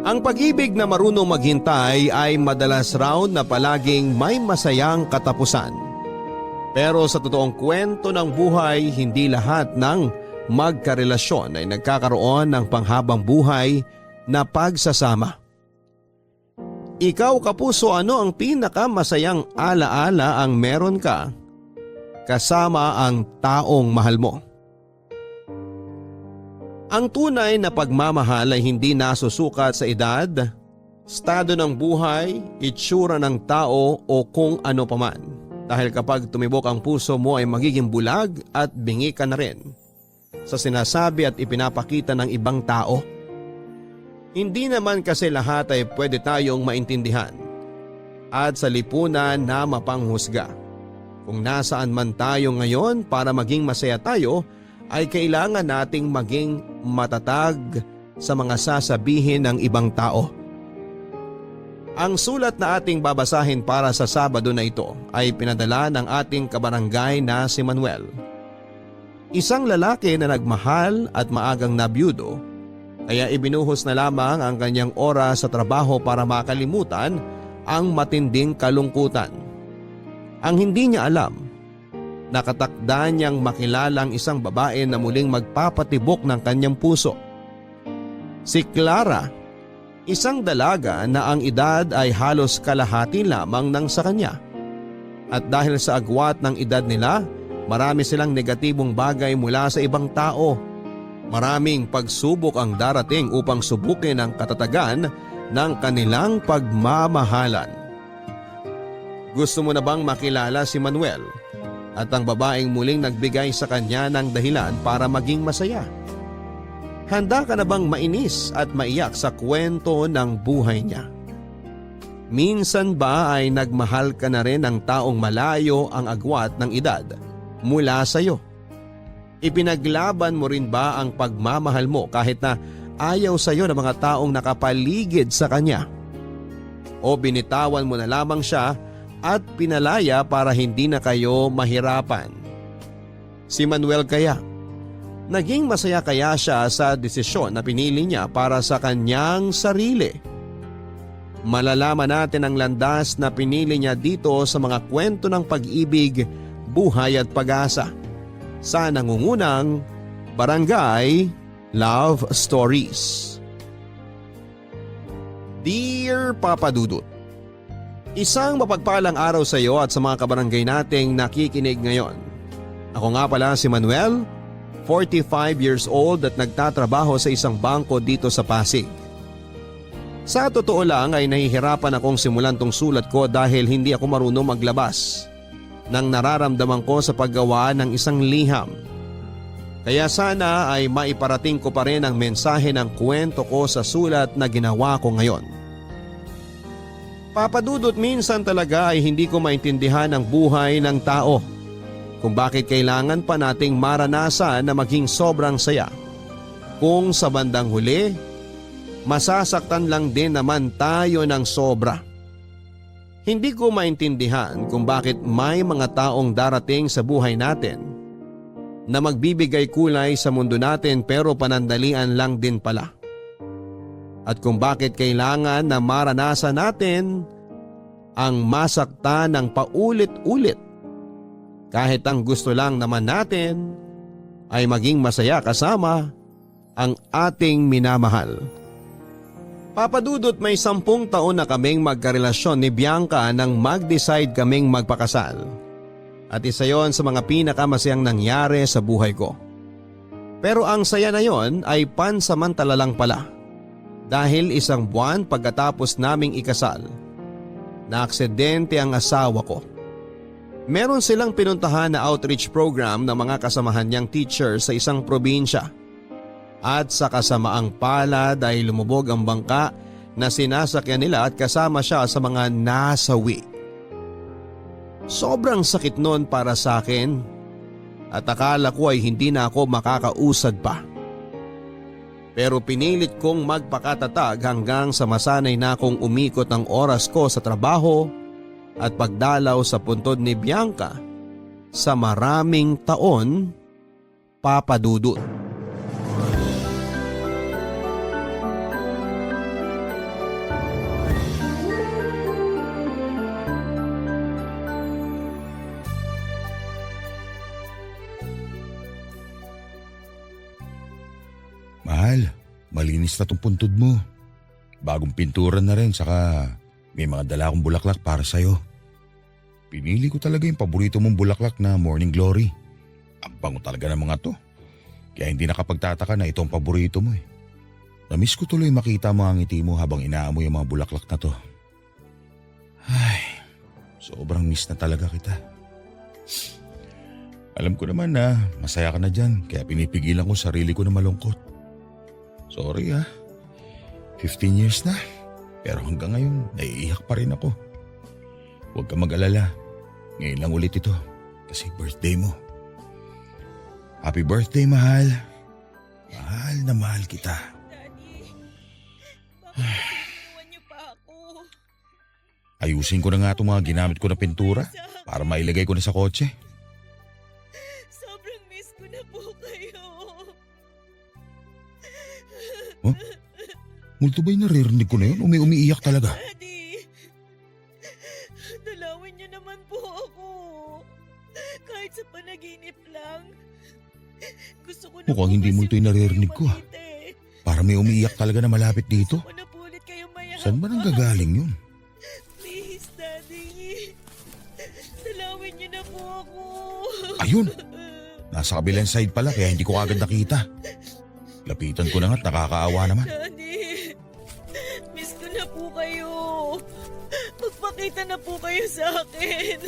Ang pag-ibig na marunong maghintay ay madalas raw na palaging may masayang katapusan. Pero sa totoong kwento ng buhay, hindi lahat ng magkarelasyon ay nagkakaroon ng panghabang buhay na pagsasama. Ikaw kapuso, ano ang pinakamasayang alaala ang meron ka kasama ang taong mahal mo? Ang tunay na pagmamahal ay hindi nasusukat sa edad, estado ng buhay, itsura ng tao o kung ano paman. Dahil kapag tumibok ang puso mo ay magiging bulag at bingi ka na rin sa sinasabi at ipinapakita ng ibang tao. Hindi naman kasi lahat ay pwede tayong maintindihan at sa lipunan na mapanghusga. Kung nasaan man tayo ngayon, para maging masaya tayo ay kailangan nating maging matatag sa mga sasabihin ng ibang tao. Ang sulat na ating babasahin para sa Sabado na ito ay pinadala ng ating kabarangay na si Manuel. Isang lalaki na nagmahal at maagang nabiyudo, kaya ibinuhos na lamang ang kanyang oras sa trabaho para makalimutan ang matinding kalungkutan. Ang hindi niya alam, nakatakda niyang makilala ang isang babae na muling magpapatibok ng kanyang puso. Si Clara, isang dalaga na ang edad ay halos kalahati lamang ng sa kanya. At dahil sa agwat ng edad nila, marami silang negatibong bagay mula sa ibang tao. Maraming pagsubok ang darating upang subukin ang katatagan ng kanilang pagmamahalan. Gusto mo na bang makilala si Manuel? At ang babaeng muling nagbigay sa kanya ng dahilan para maging masaya. Handa ka na bang mainis at maiyak sa kwento ng buhay niya? Minsan ba ay nagmahal ka na rin ng taong malayo ang agwat ng edad mula sa iyo? Ipinaglaban mo rin ba ang pagmamahal mo kahit na ayaw sa iyo ng mga taong nakapaligid sa kanya? O binitawan mo na lamang siya at pinalaya para hindi na kayo mahirapan? Si Manuel kaya, naging masaya kaya siya sa desisyon na pinili niya para sa kanyang sarili? Malalaman natin ang landas na pinili niya dito sa mga kwento ng pag-ibig, buhay at pag-asa sa nangungunang Barangay Love Stories. Dear Papa Dudut, isang mapagpalang araw sa iyo at sa mga kabarangay nating nakikinig ngayon. Ako nga pala si Manuel, 45 years old at nagtatrabaho sa isang bangko dito sa Pasig. Sa totoo lang ay nahihirapan akong simulan tong sulat ko dahil hindi ako marunong maglabas ng nararamdaman ko sa paggawa ng isang liham. Kaya sana ay maiparating ko pa rin ang mensahe ng kwento ko sa sulat na ginawa ko ngayon. Papadudot, minsan talaga ay hindi ko maintindihan ang buhay ng tao. Kung bakit kailangan pa nating maranasan na maging sobrang saya. Kung sa bandang huli, masasaktan lang din naman tayo ng sobra. Hindi ko maintindihan kung bakit may mga taong darating sa buhay natin na magbibigay kulay sa mundo natin pero panandalian lang din pala. At kung bakit kailangan na maranasan natin ang masaktan ng paulit-ulit kahit ang gusto lang naman natin ay maging masaya kasama ang ating minamahal. Papadudot, may 10 taon na kaming magkarelasyon ni Bianca nang mag-decide kaming magpakasal. At isa yon sa mga pinakamasayang nangyari sa buhay ko. Pero ang saya na yon ay pansamantala lang pala. Dahil 1 buwan pagkatapos naming ikasal, naaksidente ang asawa ko. Meron silang pinuntahan na outreach program ng mga kasamahan niyang teacher sa isang probinsya. At sa kasamaang palad ay lumubog ang bangka na sinasakyan nila at kasama siya sa mga nasawi. Sobrang sakit noon para sa akin at akala ko ay hindi na ako makakausad pa. Pero pinilit kong magpakatatag hanggang sa masanay na akong umikot ang oras ko sa trabaho at pagdalaw sa puntod ni Bianca sa maraming taon, Papadudot. Mahal, malinis na tong puntod mo. Bagong pintura na rin, saka may mga dala akong bulaklak para sa'yo. Pinili ko talaga yung paborito mong bulaklak na Morning Glory. Ang bango talaga ng mga to. Kaya hindi nakapagtataka na ito ang paborito mo eh. Namiss ko tuloy makita mo ang ngiti mo habang inaamoy ang mga bulaklak na to. Ay, sobrang miss na talaga kita. Alam ko naman na masaya ka na dyan, kaya pinipigilan ko sarili ko na malungkot. Sorry 15 years na, pero hanggang ngayon naiiyak pa rin ako. Huwag ka mag-alala, ngayon lang ulit ito kasi birthday mo. Happy birthday, mahal. Mahal na mahal kita. Daddy, bakit iwan niyo pa ako? Ayusin ko na nga itong mga ginamit ko na pintura para mailagay ko na sa kotse. Sobrang miss ko na po kayo. Huh? Multo ba'y naririnig ko na yun? Umiiyak talaga. Daddy, dalawin niyo naman po ako. Kahit sa panaginip lang. Gusto ko na Mukhang po hindi kasi multo yung naririnig ko, makita eh. Para may umiiyak talaga na malapit dito. Gusto ko na po ulit kayo mayabang. Saan ba nanggagaling yun? Please, Daddy. Dalawin niyo na po ako. Ayun! Nasa kabilang side pala kaya hindi ko agad nakita. Lapitan ko na nga't nakakaawa naman. Daddy, miss ko na po kayo. Magpakita na po kayo sa akin.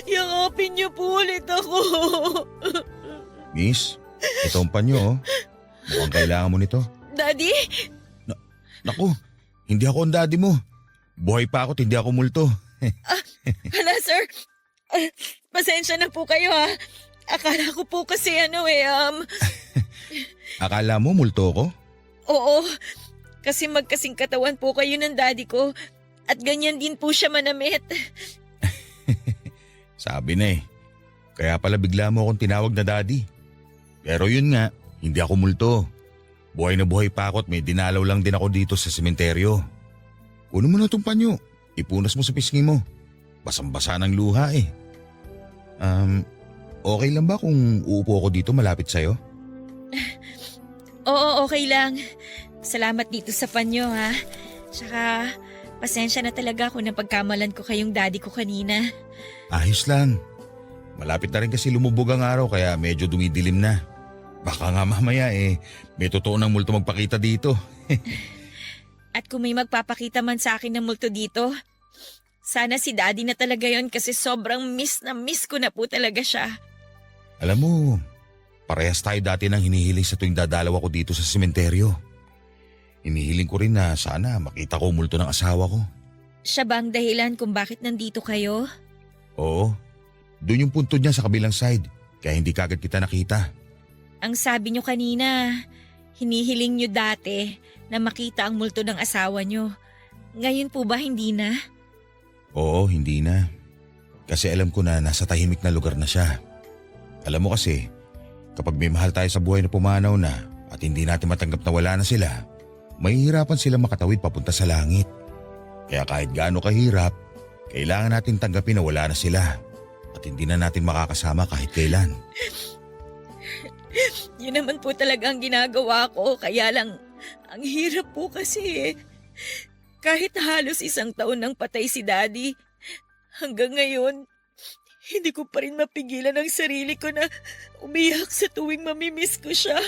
Yakapin niyo po ulit ako. Miss, ito ang panyo oh. Mukhang kailangan mo nito. Daddy? Naku, hindi ako ang daddy mo. Buhay pa ako, hindi ako multo. Hala, sir. Pasensya na po kayo ha. Akala ko po kasi Akala mo multo ko? Oo. Kasi magkasing katawan po kayo ng daddy ko. At ganyan din po siya manamit. Sabi na eh. Kaya pala bigla mo akong tinawag na daddy. Pero yun nga, hindi ako multo. Buhay na buhay pa ako at may dinalaw lang din ako dito sa sementeryo. Kunin mo na itong panyo. Ipunas mo sa pisngi mo. Basang-basa ng luha eh. Okay lang ba kung uupo ako dito malapit sa'yo? Oo, okay lang. Salamat dito sa panyo ha. Tsaka, pasensya na talaga ako na pagkamalan ko kayong daddy ko kanina. Ayos lang. Malapit na rin kasi lumubog ang araw kaya medyo dumidilim na. Baka nga mamaya may totoo ng multo magpakita dito. At kung may magpapakita man sa akin ng multo dito, sana si daddy na talaga yon kasi sobrang miss na miss ko na po talaga siya. Alam mo, parehas tayo dati nang hinihiling sa tuwing dadalaw ako dito sa sementeryo. Hinihiling ko rin na sana makita ko ang multo ng asawa ko. Siya ba ang dahilan kung bakit nandito kayo? Oo, doon yung punto niya sa kabilang side, kaya hindi kagad kita nakita. Ang sabi niyo kanina, hinihiling niyo dati na makita ang multo ng asawa niyo. Ngayon po ba hindi na? Oo, hindi na. Kasi alam ko na nasa tahimik na lugar na siya. Alam mo kasi, kapag may mahal tayo sa buhay na pumanaw na at hindi natin matanggap na wala na sila, mahihirapan sila makatawid papunta sa langit. Kaya kahit gaano kahirap, kailangan natin tanggapin na wala na sila at hindi na natin makakasama kahit kailan. Yun naman po talaga ang ginagawa ko, kaya lang ang hirap po kasi kahit halos 1 taon nang patay si daddy, hanggang ngayon, hindi ko pa rin mapigilan ang sarili ko na umiyak sa tuwing mamimiss ko siya.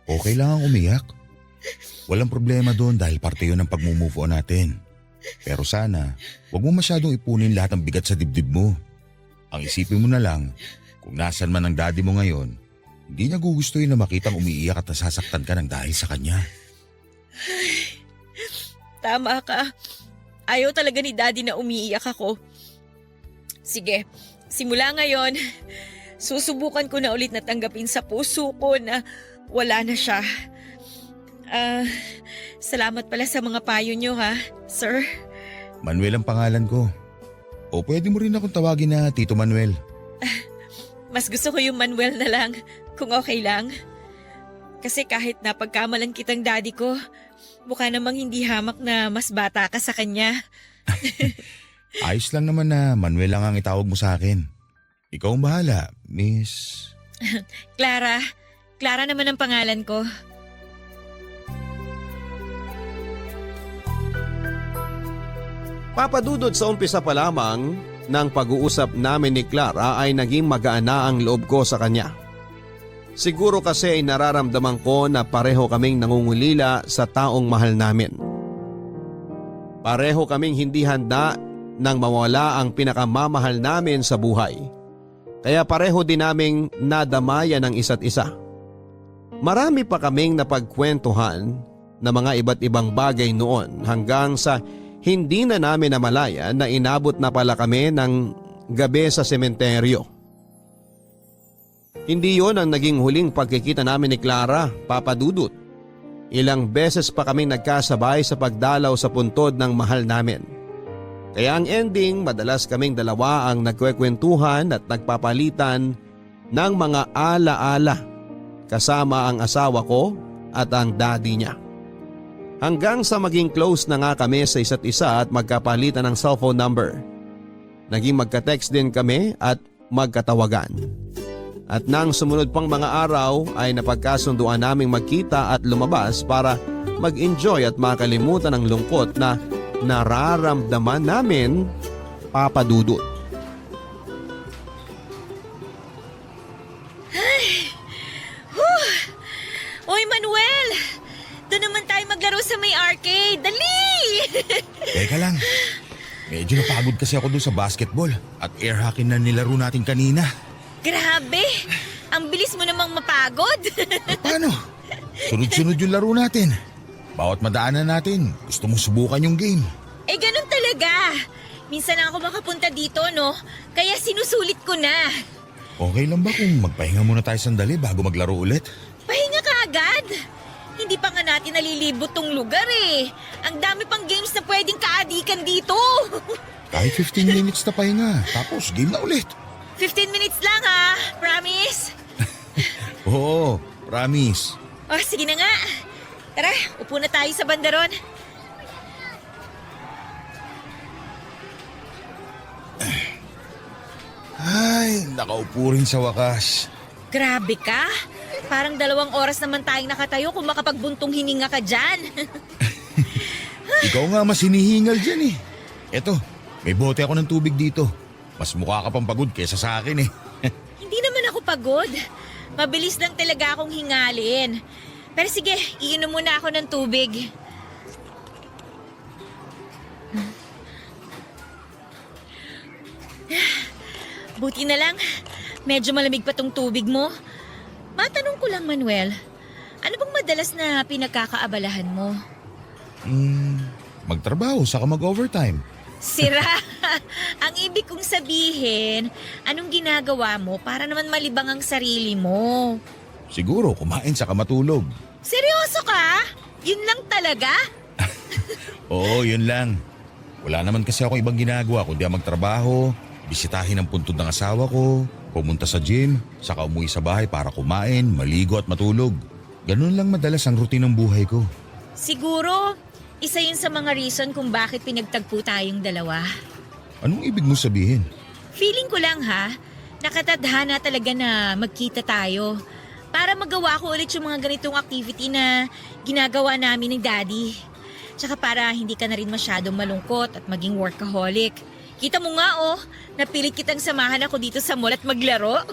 Okay lang ang umiyak. Walang problema doon dahil parte yun ng pag-move on natin. Pero sana, huwag mo masyadong ipunin lahat ng bigat sa dibdib mo. Ang isipin mo na lang, kung nasan man ang daddy mo ngayon, hindi niya gugustuhin na makitang umiiyak at nasasaktan ka ng dahil sa kanya. Tama ka. Ayaw talaga ni daddy na umiiyak ako. Sige, simula ngayon, susubukan ko na ulit na tanggapin sa puso ko na wala na siya. Salamat pala sa mga payo niyo ha, sir. Manuel ang pangalan ko. O pwede mo rin akong tawagin na Tito Manuel. Mas gusto ko yung Manuel na lang, kung okay lang. Kasi kahit napagkamalan kitang daddy ko, mukha namang hindi hamak na mas bata ka sa kanya. Ayos lang naman na Manuel lang ang itawag mo sa akin. Ikaw ang bahala, Miss... Clara, Clara naman ang pangalan ko. Papadudod sa umpisa pa lamang ng pag-uusap namin ni Clara ay naging magaan na ang loob ko sa kanya. Siguro kasi ay nararamdaman ko na pareho kaming nangungulila sa taong mahal namin. Pareho kaming hindi handa nang mawala ang pinakamamahal namin sa buhay. Kaya pareho din naming nadamayan ng isa't isa. Marami pa kaming napagkwentuhan na mga iba't ibang bagay noon hanggang sa hindi na namin namalayan na inabot na pala kami ng gabi sa sementeryo. Hindi yon ang naging huling pagkikita namin ni Clara, Papa Dudut. Ilang beses pa kaming nagkasabay sa pagdalaw sa puntod ng mahal namin. Kaya ang ending, madalas kaming dalawa ang nagkwekwentuhan at nagpapalitan ng mga ala-ala kasama ang asawa ko at ang daddy niya. Hanggang sa maging close na nga kami sa isa't isa at magkapalitan ng cellphone number. Naging magka-text din kami at magkatawagan. At nang sumunod pang mga araw ay napagkasunduan naming magkita at lumabas para mag-enjoy at makalimutan ang lungkot na nararamdaman namin, Papa Dudut. Oy, Manuel! Doon naman tayo maglaro sa may arcade. Dali! Teka lang. Medyo napagod kasi ako doon sa basketball at air hockey na nilaro natin kanina. Grabe! Ang bilis mo namang mapagod. Paano? Sunod-sunod yung laro natin. Bawat madaanan natin, gusto mong subukan yung game. Eh, ganun talaga. Minsan lang ako makapunta dito, no? Kaya sinusulit ko na. Okay lang ba kung magpahinga muna tayo sandali bago maglaro ulit? Pahinga ka agad. Hindi pa nga natin nalilibot tong lugar eh. Ang dami pang games na pwedeng kaadikan dito. Kahit 15 minutes na pahinga, tapos game na ulit. 15 minutes lang ha, promise? Oo, promise. Oh, sige na nga. Tara, upo na tayo sa bandaron. Ay, nakaupo rin sa wakas. Grabe ka. Parang 2 oras naman tayong nakatayo kung makapagbuntong hininga ka dyan. Ikaw nga mas hinihingal dyan eh. Eto, may bote ako ng tubig dito. Mas mukha ka pang pagod kesa sa akin eh. Hindi naman ako pagod. Mabilis lang talaga akong hingalin. Pero sige, iinom muna ako ng tubig. Buti na lang, medyo malamig pa tong tubig mo. Matanong ko lang, Manuel, ano bang madalas na pinagkakaabalahan mo? Magtrabaho saka mag-overtime. Sira! Ang ibig kong sabihin, anong ginagawa mo para naman malibang ang sarili mo? Siguro kumain saka matulog. Seryoso ka? Yun lang talaga? Oo, yun lang. Wala naman kasi ako ibang ginagawa kundi ang magtrabaho, bisitahin ang puntod ng asawa ko, pumunta sa gym, saka umuwi sa bahay para kumain, maligo at matulog. Ganun lang madalas ang routine ng buhay ko. Siguro, isa yun sa mga reason kung bakit pinagtagpo tayong dalawa. Anong ibig mo sabihin? Feeling ko lang ha, nakatadhana talaga na magkita tayo para magawa ko ulit yung mga ganitong activity na ginagawa namin ng daddy. Tsaka para hindi ka na rin masyadong malungkot at maging workaholic. Kita mo nga oh, napilit kitang samahan ako dito sa mall at maglaro.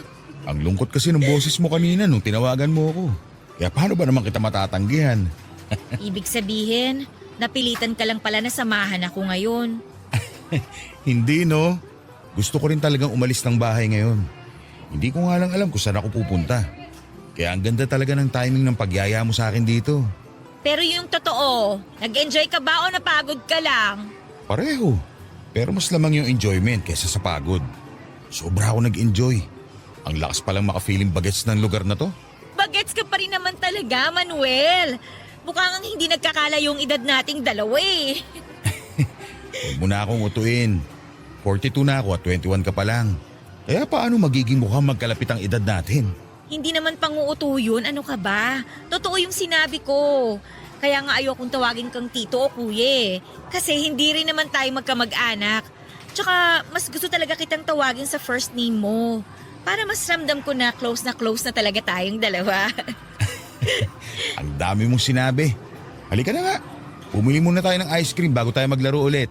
Ang lungkot kasi ng boses mo kanina nung tinawagan mo ako. Kaya paano ba naman kita matatanggihan? Ibig sabihin, napilitan ka lang pala na samahan ako ngayon. Hindi no. Gusto ko rin talagang umalis ng bahay ngayon. Hindi ko nga lang alam kung saan ako pupunta. Kaya ang ganda talaga ng timing ng pagyaya mo sa akin dito. Pero yung totoo, nag-enjoy ka ba o napagod ka lang? Pareho. Pero mas lamang yung enjoyment kaysa sa pagod. Sobra ako nag-enjoy. Ang lakas palang maka-feeling bagets ng lugar na to. Bagets ka pa rin naman talaga, Manuel. Mukhang hindi nagkakala yung edad nating dalawa eh. Huwag mo na akong utuin. 42 na ako at 21 ka pa lang. Kaya paano magiging mukhang magkalapit ang edad natin? Hindi naman panguuto yun, ano ka ba? Totoo yung sinabi ko. Kaya nga ayokong tawagin kang tito o kuya eh. Kasi hindi rin naman tayo magkamag-anak. Tsaka mas gusto talaga kitang tawagin sa first name mo. Para mas ramdam ko na close na talaga tayong dalawa. Ang dami mong sinabi. Halika na nga. Bumili muna tayo ng ice cream bago tayo maglaro ulit.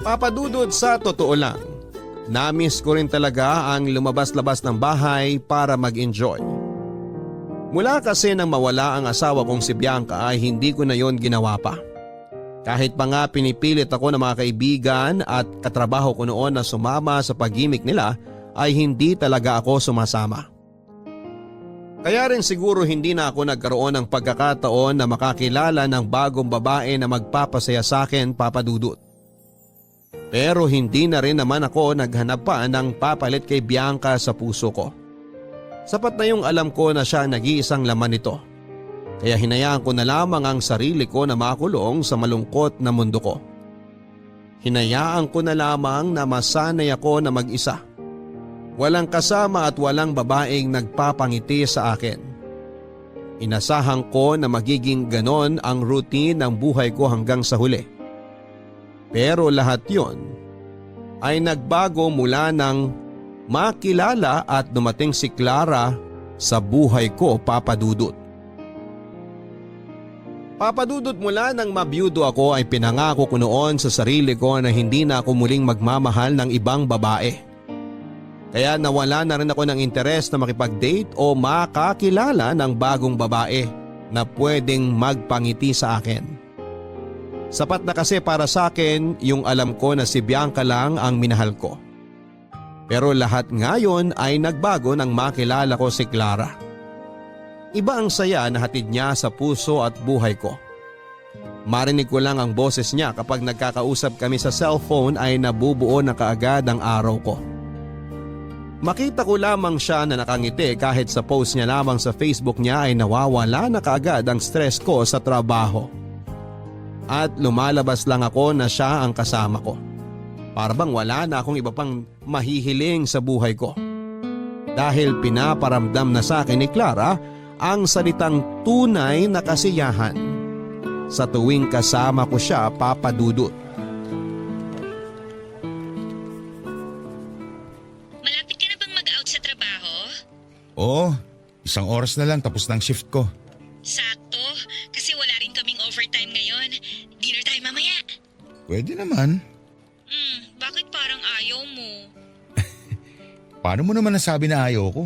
Papadudod, sa totoo lang, namiss ko rin talaga ang lumabas-labas ng bahay para mag-enjoy. Mula kasi nang mawala ang asawa kong si Bianca ay hindi ko na yon ginawa pa. Kahit pa nga pinipilit ako ng mga kaibigan at katrabaho ko noon na sumama sa pag-gimik nila ay hindi talaga ako sumasama. Kaya rin siguro hindi na ako nagkaroon ng pagkakataon na makakilala ng bagong babae na magpapasaya sa akin, Papadudot. Pero hindi na rin naman ako naghanap pa ng papalit kay Bianca sa puso ko. Sapat na yung alam ko na siya ang nag-iisang laman nito. Kaya hinayaan ko na lamang ang sarili ko na makulong sa malungkot na mundo ko. Hinayaan ko na lamang na masanay ako na mag-isa. Walang kasama at walang babaeng nagpapangiti sa akin. Inasahan ko na magiging ganon ang routine ng buhay ko hanggang sa huli. Pero lahat yon ay nagbago mula nang makilala at dumating si Clara sa buhay ko, Papadudot. Papadudot, mula nang mabiyudo ako ay pinangako ko noon sa sarili ko na hindi na ako muling magmamahal ng ibang babae. Kaya nawala na rin ako ng interes na makipag-date o makakilala ng bagong babae na pwedeng magpangiti sa akin. Sapat na kasi para sa akin yung alam ko na si Bianca lang ang minahal ko. Pero lahat ngayon ay nagbago nang makilala ko si Clara. Iba ang saya na hatid niya sa puso at buhay ko. Marinig ko lang ang boses niya kapag nagkakausap kami sa cellphone ay nabubuo na kaagad ang araw ko. Makita ko lamang siya na nakangiti kahit sa post niya lamang sa Facebook niya ay nawawala na kaagad ang stress ko sa trabaho. At lumalabas lang ako na siya ang kasama ko. Para bang wala na akong iba pang mahihiling sa buhay ko. Dahil pinaparamdam na sa akin ni Clara ang salitang tunay na kasiyahan sa tuwing kasama ko siya, Papadudot. Malapit ka na bang mag-out sa trabaho? Oo, 1 oras na lang tapos ng shift ko. Sakto, kasi wala rin kaming overtime ngayon. Dinner tayo mamaya. Pwede naman. Bakit parang ayaw mo? Paano mo naman nasabi na ayaw ko?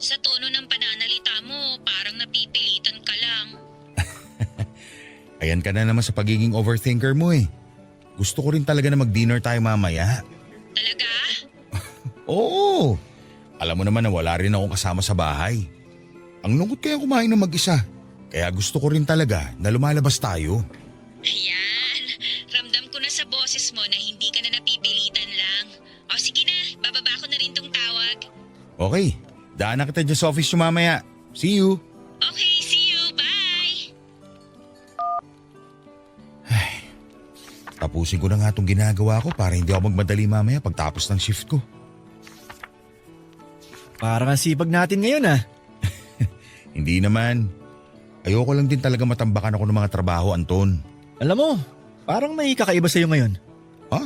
Sa tono ng pananalita mo, parang napipilitan ka lang. Ayan ka na naman sa pagiging overthinker mo eh. Gusto ko rin talaga na mag-dinner tayo mamaya. Talaga? Oo. Alam mo naman na wala rin akong kasama sa bahay. Ang lungkot kaya kumain ng mag-isa. Kaya gusto ko rin talaga na lumalabas tayo. Ayan, ramdam ko na sa boses mo na hindi ka na napipilitan lang. O sige na, bababa ko na rin tong tawag. Okay, daan na kita dyan sa office yung mamaya. See you. Okay, see you, bye! Tapusin ko na nga itong ginagawa ko para hindi ako magmadali mamaya pagtapos ng shift ko. Parang ang sipag natin ngayon ah. Hindi naman. Ayoko lang din talaga matambakan ako ng mga trabaho, Anton. Alam mo, parang may kakaiba sa'yo ngayon. Ha?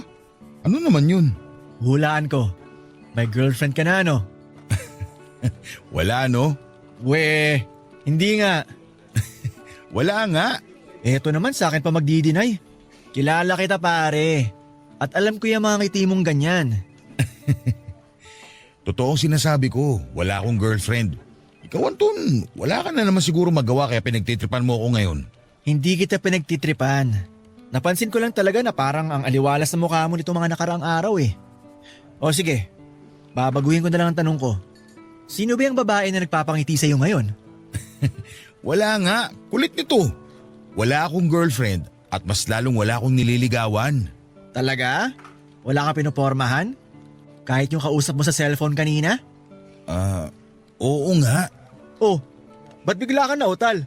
Ano naman yun? Hulaan ko. May girlfriend ka na ano? Wala no? We, hindi nga. Wala nga. Eto naman sa akin pa magdi-deny. Kilala kita pare. At alam ko yung mga ngiti mong ganyan. Totoong sinasabi ko, wala akong girlfriend. Ikaw, Anton, wala ka na naman siguro magawa kaya pinagtitripan mo ako ngayon. Hindi kita pinagtitripan. Napansin ko lang talaga na parang ang aliwalas na mukha mo nito mga nakaraang araw eh. O sige, babaguhin ko na lang ang tanong ko. Sino ba yung babae na nagpapangiti sa'yo ngayon? Wala nga, kulit nito. Wala akong girlfriend at mas lalong wala akong nililigawan. Talaga? Wala ka pinopormahan? Kahit yung kausap mo sa cellphone kanina? Oo nga. Oh, ba't bigla ka nautal?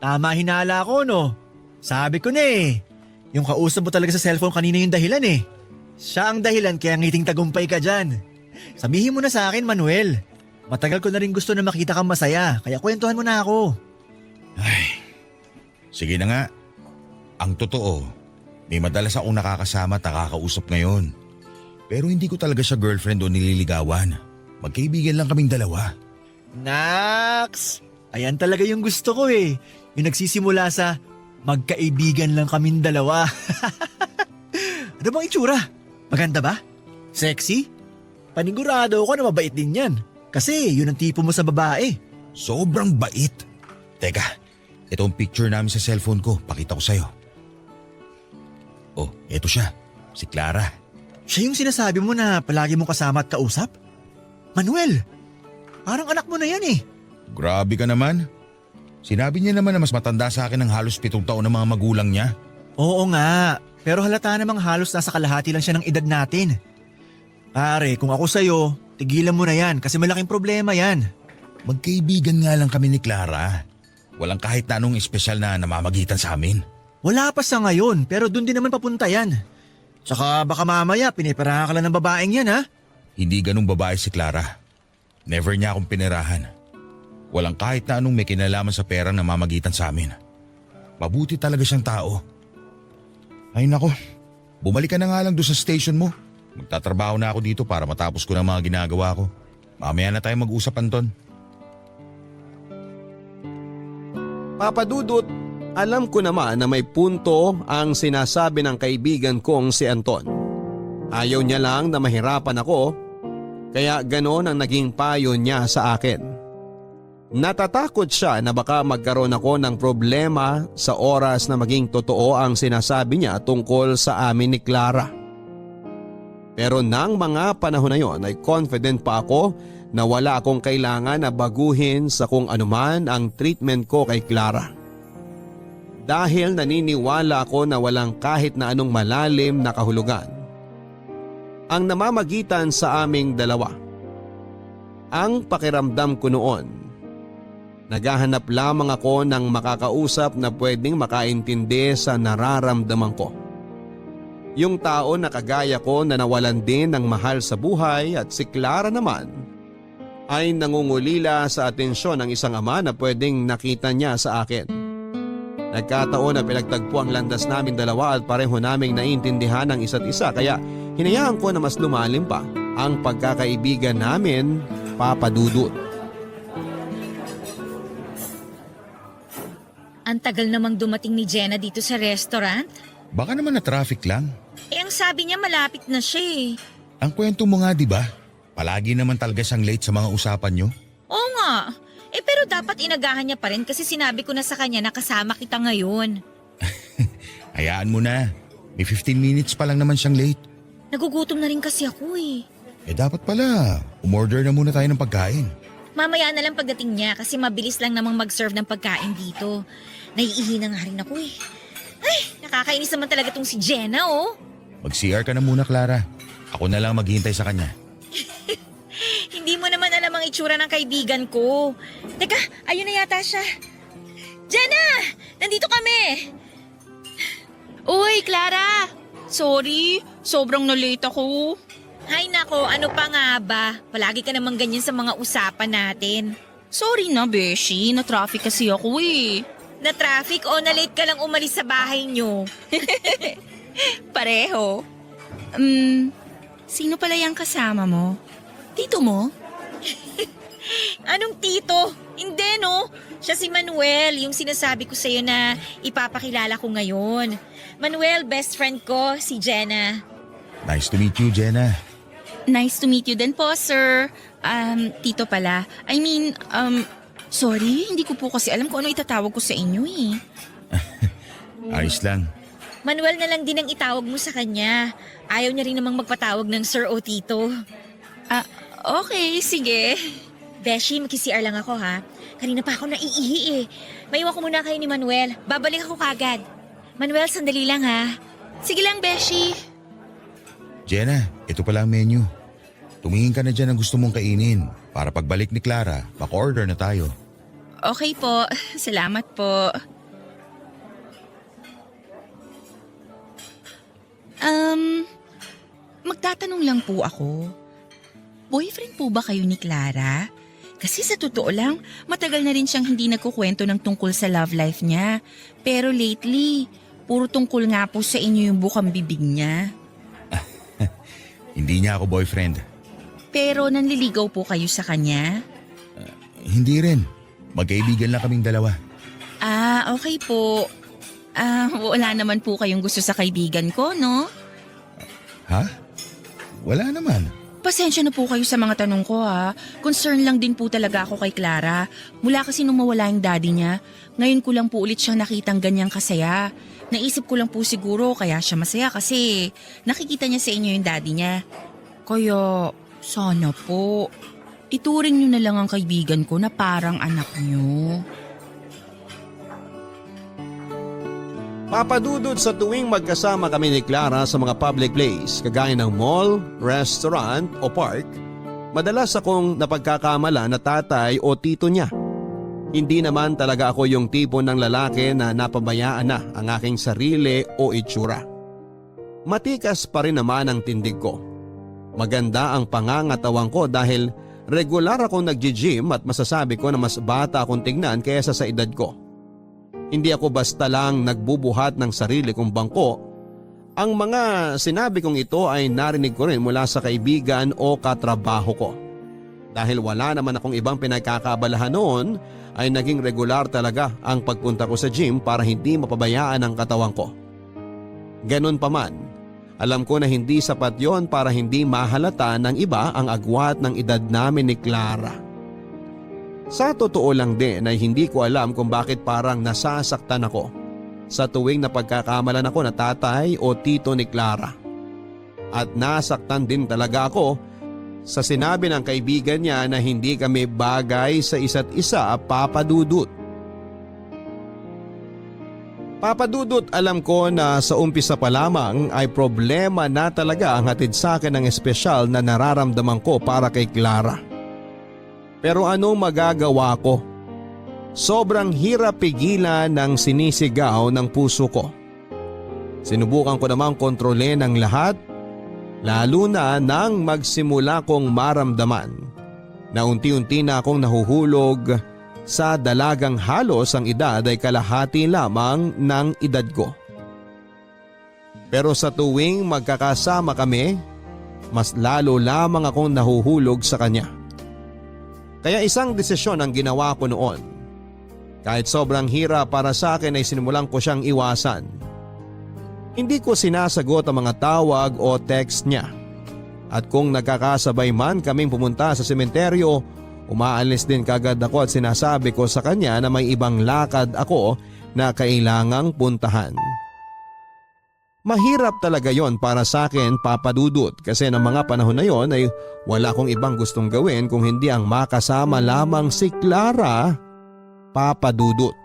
Tama hinala ko no. Sabi ko na eh. Yung kausap mo talaga sa cellphone kanina yung dahilan eh. Siya ang dahilan kaya ngiting tagumpay ka dyan. Sabihin mo na sa akin, Manuel. Matagal ko na rin gusto na makita kang masaya kaya kwentuhan mo na ako. Ay, sige na nga. Ang totoo, may madalas akong nakakasama at nakakausap ngayon. Pero hindi ko talaga siya girlfriend o nililigawan. Magkaibigan lang kaming dalawa. Nax! Ayan talaga yung gusto ko eh. Yung nagsisimula sa magkaibigan lang kaming dalawa. Ano bang itsura? Maganda ba? Sexy? Panigurado ako na mabait din yan. Kasi yun ang tipo mo sa babae. Sobrang bait. Teka, ito ang picture namin sa cellphone ko. Pakita ko sa'yo. Oh, eto siya. Si Clara. Siya yung sinasabi mo na palagi mong kasama at kausap? Manuel, parang anak mo na yan eh. Grabe ka naman. Sinabi niya naman na mas matanda sa akin ng halos 7 taon ng mga magulang niya. Oo nga, pero halata namang halos nasa kalahati lang siya ng edad natin. Pare, kung ako sa'yo, tigilan mo na yan kasi malaking problema yan. Magkaibigan nga lang kami ni Clara. Walang kahit na anong espesyal na namamagitan sa amin. Wala pa sa ngayon pero dun din naman papunta yan. Tsaka baka mamaya piniperahan ka lang ng babaeng yan ha? Hindi ganung babae si Clara. Never niya akong pinirahan. Walang kahit na anong may kinalaman sa perang namamagitan sa amin. Mabuti talaga siyang tao. Ay nako, bumalik ka na nga lang doon sa station mo. Magtatrabaho na ako dito para matapos ko ng mga ginagawa ko. Mamaya na tayo mag-usap, Anton. Papa Dudut, alam ko naman na may punto ang sinasabi ng kaibigan kong si Anton. Ayaw niya lang na mahirapan ako, kaya ganon ang naging payo niya sa akin. Natatakot siya na baka magkaroon ako ng problema sa oras na maging totoo ang sinasabi niya tungkol sa amin ni Clara. Pero nang mga panahon na yon ay confident pa ako na wala akong kailangan na baguhin sa kung anuman ang treatment ko kay Clara. Dahil naniniwala ako na walang kahit na anong malalim na kahulugan ang namamagitan sa aming dalawa. Ang pakiramdam ko noon, naghahanap lamang ako ng makakausap na pwedeng makaintindi sa nararamdaman ko. Yung tao na kagaya ko na nawalan din ng mahal sa buhay at si Clara naman ay nangungulila sa atensyon ng isang ama na pwedeng nakita niya sa akin. Nagkataon na pinagtagpo ang landas namin dalawa at pareho naming naiintindihan ang isa't isa kaya hinayaan ko na mas lumalim pa ang pagkakaibigan namin, Papa Dudut. Ang tagal namang dumating ni Jenna dito sa restaurant. Baka naman na traffic lang. Ang sabi niya malapit na siya eh. Ang kwento mo nga, di ba? Palagi naman talaga siyang late sa mga usapan niyo. Oo nga. Pero dapat inagahan niya pa rin kasi sinabi ko na sa kanya na kasama kita ngayon. Hayaan mo na. May 15 minutes pa lang naman siyang late. Nagugutom na rin kasi ako eh. Dapat pala. Umorder na muna tayo ng pagkain. Mamaya na lang pagdating niya kasi mabilis lang namang mag-serve ng pagkain dito. Naiihi na nga rin ako eh. Ay, nakakainis naman talaga tong si Jenna oh. Mag-CR ka na muna, Clara. Ako na lang maghihintay sa kanya. Hindi mo naman alam ang itsura ng kaibigan ko. Teka, ayun na yata siya. Jenna! Nandito kami! Uy, Clara! Sorry, sobrang na-late ako. Hay nako, ano pa nga ba? Palagi ka namang ganyan sa mga usapan natin. Sorry na, Beshi. Na-traffic kasi ako eh. Na-traffic o na-late ka lang umalis sa bahay nyo? Pareho. Sino pala yung kasama mo? Tito mo? Anong tito? Hindi no. Siya si Manuel, yung sinasabi ko sa'yo na ipapakilala ko ngayon. Manuel, best friend ko, si Jenna. Nice to meet you, Jenna. Nice to meet you din po, sir. Tito pala. Sorry, hindi ko po kasi alam kung ano itatawag ko sa inyo eh. Ayos lang. Manuel na lang din ang itawag mo sa kanya. Ayaw niya rin namang magpatawag ng sir o tito. Okay, sige. Beshi, mag-CR lang ako ha. Kanina pa ako naiihi eh. Maiwan ko muna kayo ni Manuel. Babalik ako kagad. Manuel, sandali lang ha. Sige lang, Beshi. Jenna, ito pala ang menu. Tumingin ka na dyan ang gusto mong kainin. Para pagbalik ni Clara, baka-order na tayo. Okay po. Salamat po. Magtatanong lang po ako. Boyfriend po ba kayo ni Clara? Kasi sa totoo lang, matagal na rin siyang hindi nagkukwento ng tungkol sa love life niya. Pero lately, puro tungkol nga po sa inyo yung bukang bibig niya. Hindi niya ako boyfriend. Pero nanliligaw po kayo sa kanya? Hindi rin. Magkaibigan lang kaming dalawa. Ah, okay po. Wala naman po kayong gusto sa kaibigan ko, no? Ha? Wala naman. Pasensya na po kayo sa mga tanong ko ha. Concern lang din po talaga ako kay Clara. Mula kasi nung mawala yung daddy niya, ngayon ko lang po ulit siyang nakitang ganyang kasaya. Naisip ko lang po siguro kaya siya masaya kasi nakikita niya sa inyo yung daddy niya. Kaya sana po, ituring niyo na lang ang kaibigan ko na parang anak niyo. Papadudod sa tuwing magkasama kami ni Clara sa mga public place kagaya ng mall, restaurant o park, madalas akong napagkakamala na tatay o tito niya. Hindi naman talaga ako yung tipo ng lalaki na napabayaan na ang aking sarili o itsura. Matikas pa rin naman ang tindig ko. Maganda ang pangangatawan ko dahil regular akong nag-gym at masasabi ko na mas bata akong tignan kaysa sa edad ko. Hindi ako basta lang nagbubuhat ng sarili kong bangko. Ang mga sinabi kong ito ay narinig ko rin mula sa kaibigan o katrabaho ko. Dahil wala naman akong ibang pinagkakabalahan noon, ay naging regular talaga ang pagpunta ko sa gym para hindi mapabayaan ang katawan ko. Ganun pa man, alam ko na hindi sapat yon para hindi mahalata ng iba ang agwat ng edad namin ni Clara. Sa totoo lang din ay hindi ko alam kung bakit parang nasasaktan ako sa tuwing napagkakamalan ako na tatay o tito ni Clara. At nasaktan din talaga ako sa sinabi ng kaibigan niya na hindi kami bagay sa isa't isa, Papa Dudut. Papa Dudut, alam ko na sa umpisa pa lamang ay problema na talaga ang hatid sa akin ng espesyal na nararamdaman ko para kay Clara. Pero anong magagawa ko? Sobrang hirap pigilan ng sinisigaw ng puso ko. Sinubukan ko namang kontrolin ang lahat, lalo na nang magsimula kong maramdaman na unti-unti na akong nahuhulog sa dalagang halos ang edad ay kalahati lamang ng edad ko. Pero sa tuwing magkakasama kami, mas lalo lamang akong nahuhulog sa kanya. Kaya isang desisyon ang ginawa ko noon. Kahit sobrang hirap para sa akin ay sinimulan ko siyang iwasan. Hindi ko sinasagot ang mga tawag o text niya. At kung nagkakasabay man kaming pumunta sa sementeryo, umaalis din kagad ako at sinasabi ko sa kanya na may ibang lakad ako na kailangang puntahan. Mahirap talaga yon para sa akin, Papa Dudut, kasi ng mga panahon na yon ay wala akong ibang gustong gawin kung hindi ang makasama lamang si Clara, Papa Dudut.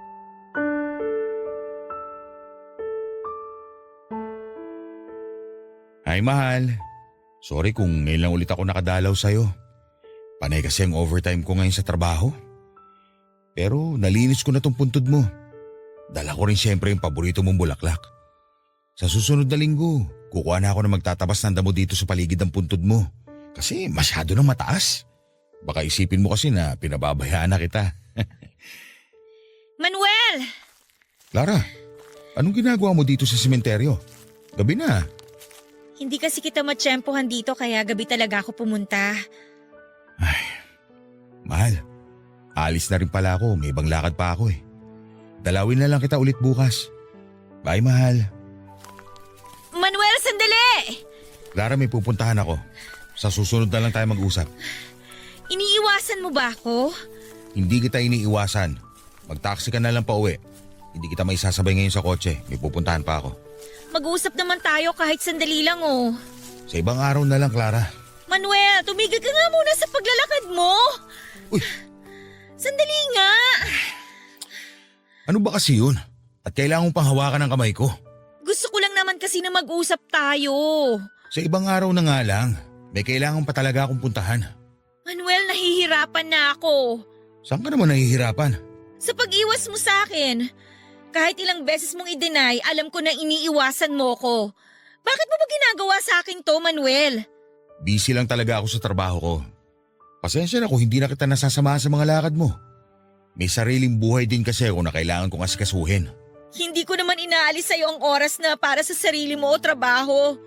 Ay mahal, sorry kung ngayon lang ulit ako nakadalaw sa'yo. Panay kasi ang overtime ko ngayon sa trabaho. Pero nalinis ko na tong puntod mo. Dala ko rin siyempre yung paborito mong bulaklak. Sa susunod na linggo, kukuha na ako na magtatabas ng damo dito sa paligid ng puntod mo. Kasi masyado nang mataas. Baka isipin mo kasi na pinababayaan na kita. Manuel! Clara, anong ginagawa mo dito sa sementeryo? Gabi na. Hindi kasi kita matsyempohan dito kaya gabi talaga ako pumunta. Ay, mahal. Alis na rin pala ako. May ibang lakad pa ako eh. Dalawin na lang kita ulit bukas. Bye, mahal. Manuel, sandali! Clara, may pupuntahan ako. Sa susunod na lang tayo mag-usap. Iniiwasan mo ba ako? Hindi kita iniiwasan. Mag-taxi ka na lang pa uwi. Hindi kita may sasabay ngayon sa kotse. May pupuntahan pa ako. Mag-uusap naman tayo kahit sandali lang oh. Sa ibang araw na lang, Clara. Manuel, tumigil ka nga muna sa paglalakad mo. Uy! Sandali nga. Ano ba kasi yun? At kailangan mong panghawakan ng kamay ko. Gusto ko lang naman kasi na mag-usap tayo. Sa ibang araw na nga lang. May kailangan pa talaga akong puntahan. Manuel, nahihirapan na ako. Saan ka naman nahihirapan? Sa pag-iwas mo sa akin. Kahit ilang beses mong i-deny, alam ko na iniiwasan mo ko. Bakit mo ba ginagawa sa akin to, Manuel? Busy lang talaga ako sa trabaho ko. Pasensya na kung hindi na kita nasasamahan sa mga lakad mo. May sariling buhay din kasi ako na kailangan kong asikasuhin. Hindi ko naman inaalis sa'yo ang oras na para sa sarili mo o trabaho.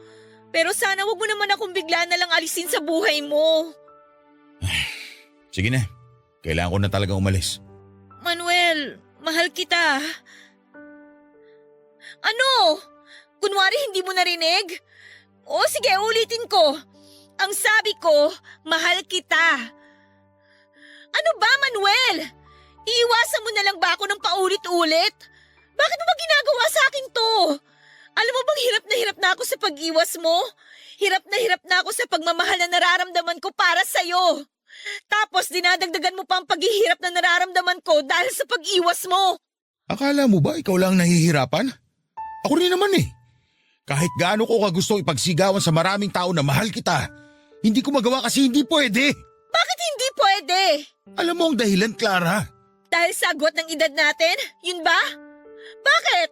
Pero sana wag mo naman akong bigla na lang alisin sa buhay mo. Sige na, kailangan ko na talagang umalis. Manuel, mahal kita. Ano? Kunwari hindi mo narinig? O sige, ulitin ko. Ang sabi ko, mahal kita. Ano ba, Manuel? Iiwasan mo na lang ba ako ng paulit-ulit? Bakit mo ba ginagawa sa akin to? Alam mo bang hirap na ako sa pag-iwas mo? Hirap na ako sa pagmamahal na nararamdaman ko para sa'yo. Tapos dinadagdagan mo pa ang paghihirap na nararamdaman ko dahil sa pag-iwas mo. Akala mo ba ikaw lang nahihirapan? Ako rin naman eh. Kahit gaano ko kagusto ipagsigawan sa maraming tao na mahal kita, hindi ko magawa kasi hindi pwede. Bakit hindi pwede? Alam mo ang dahilan, Clara? Dahil sa agwat ng edad natin? Yun ba? Bakit?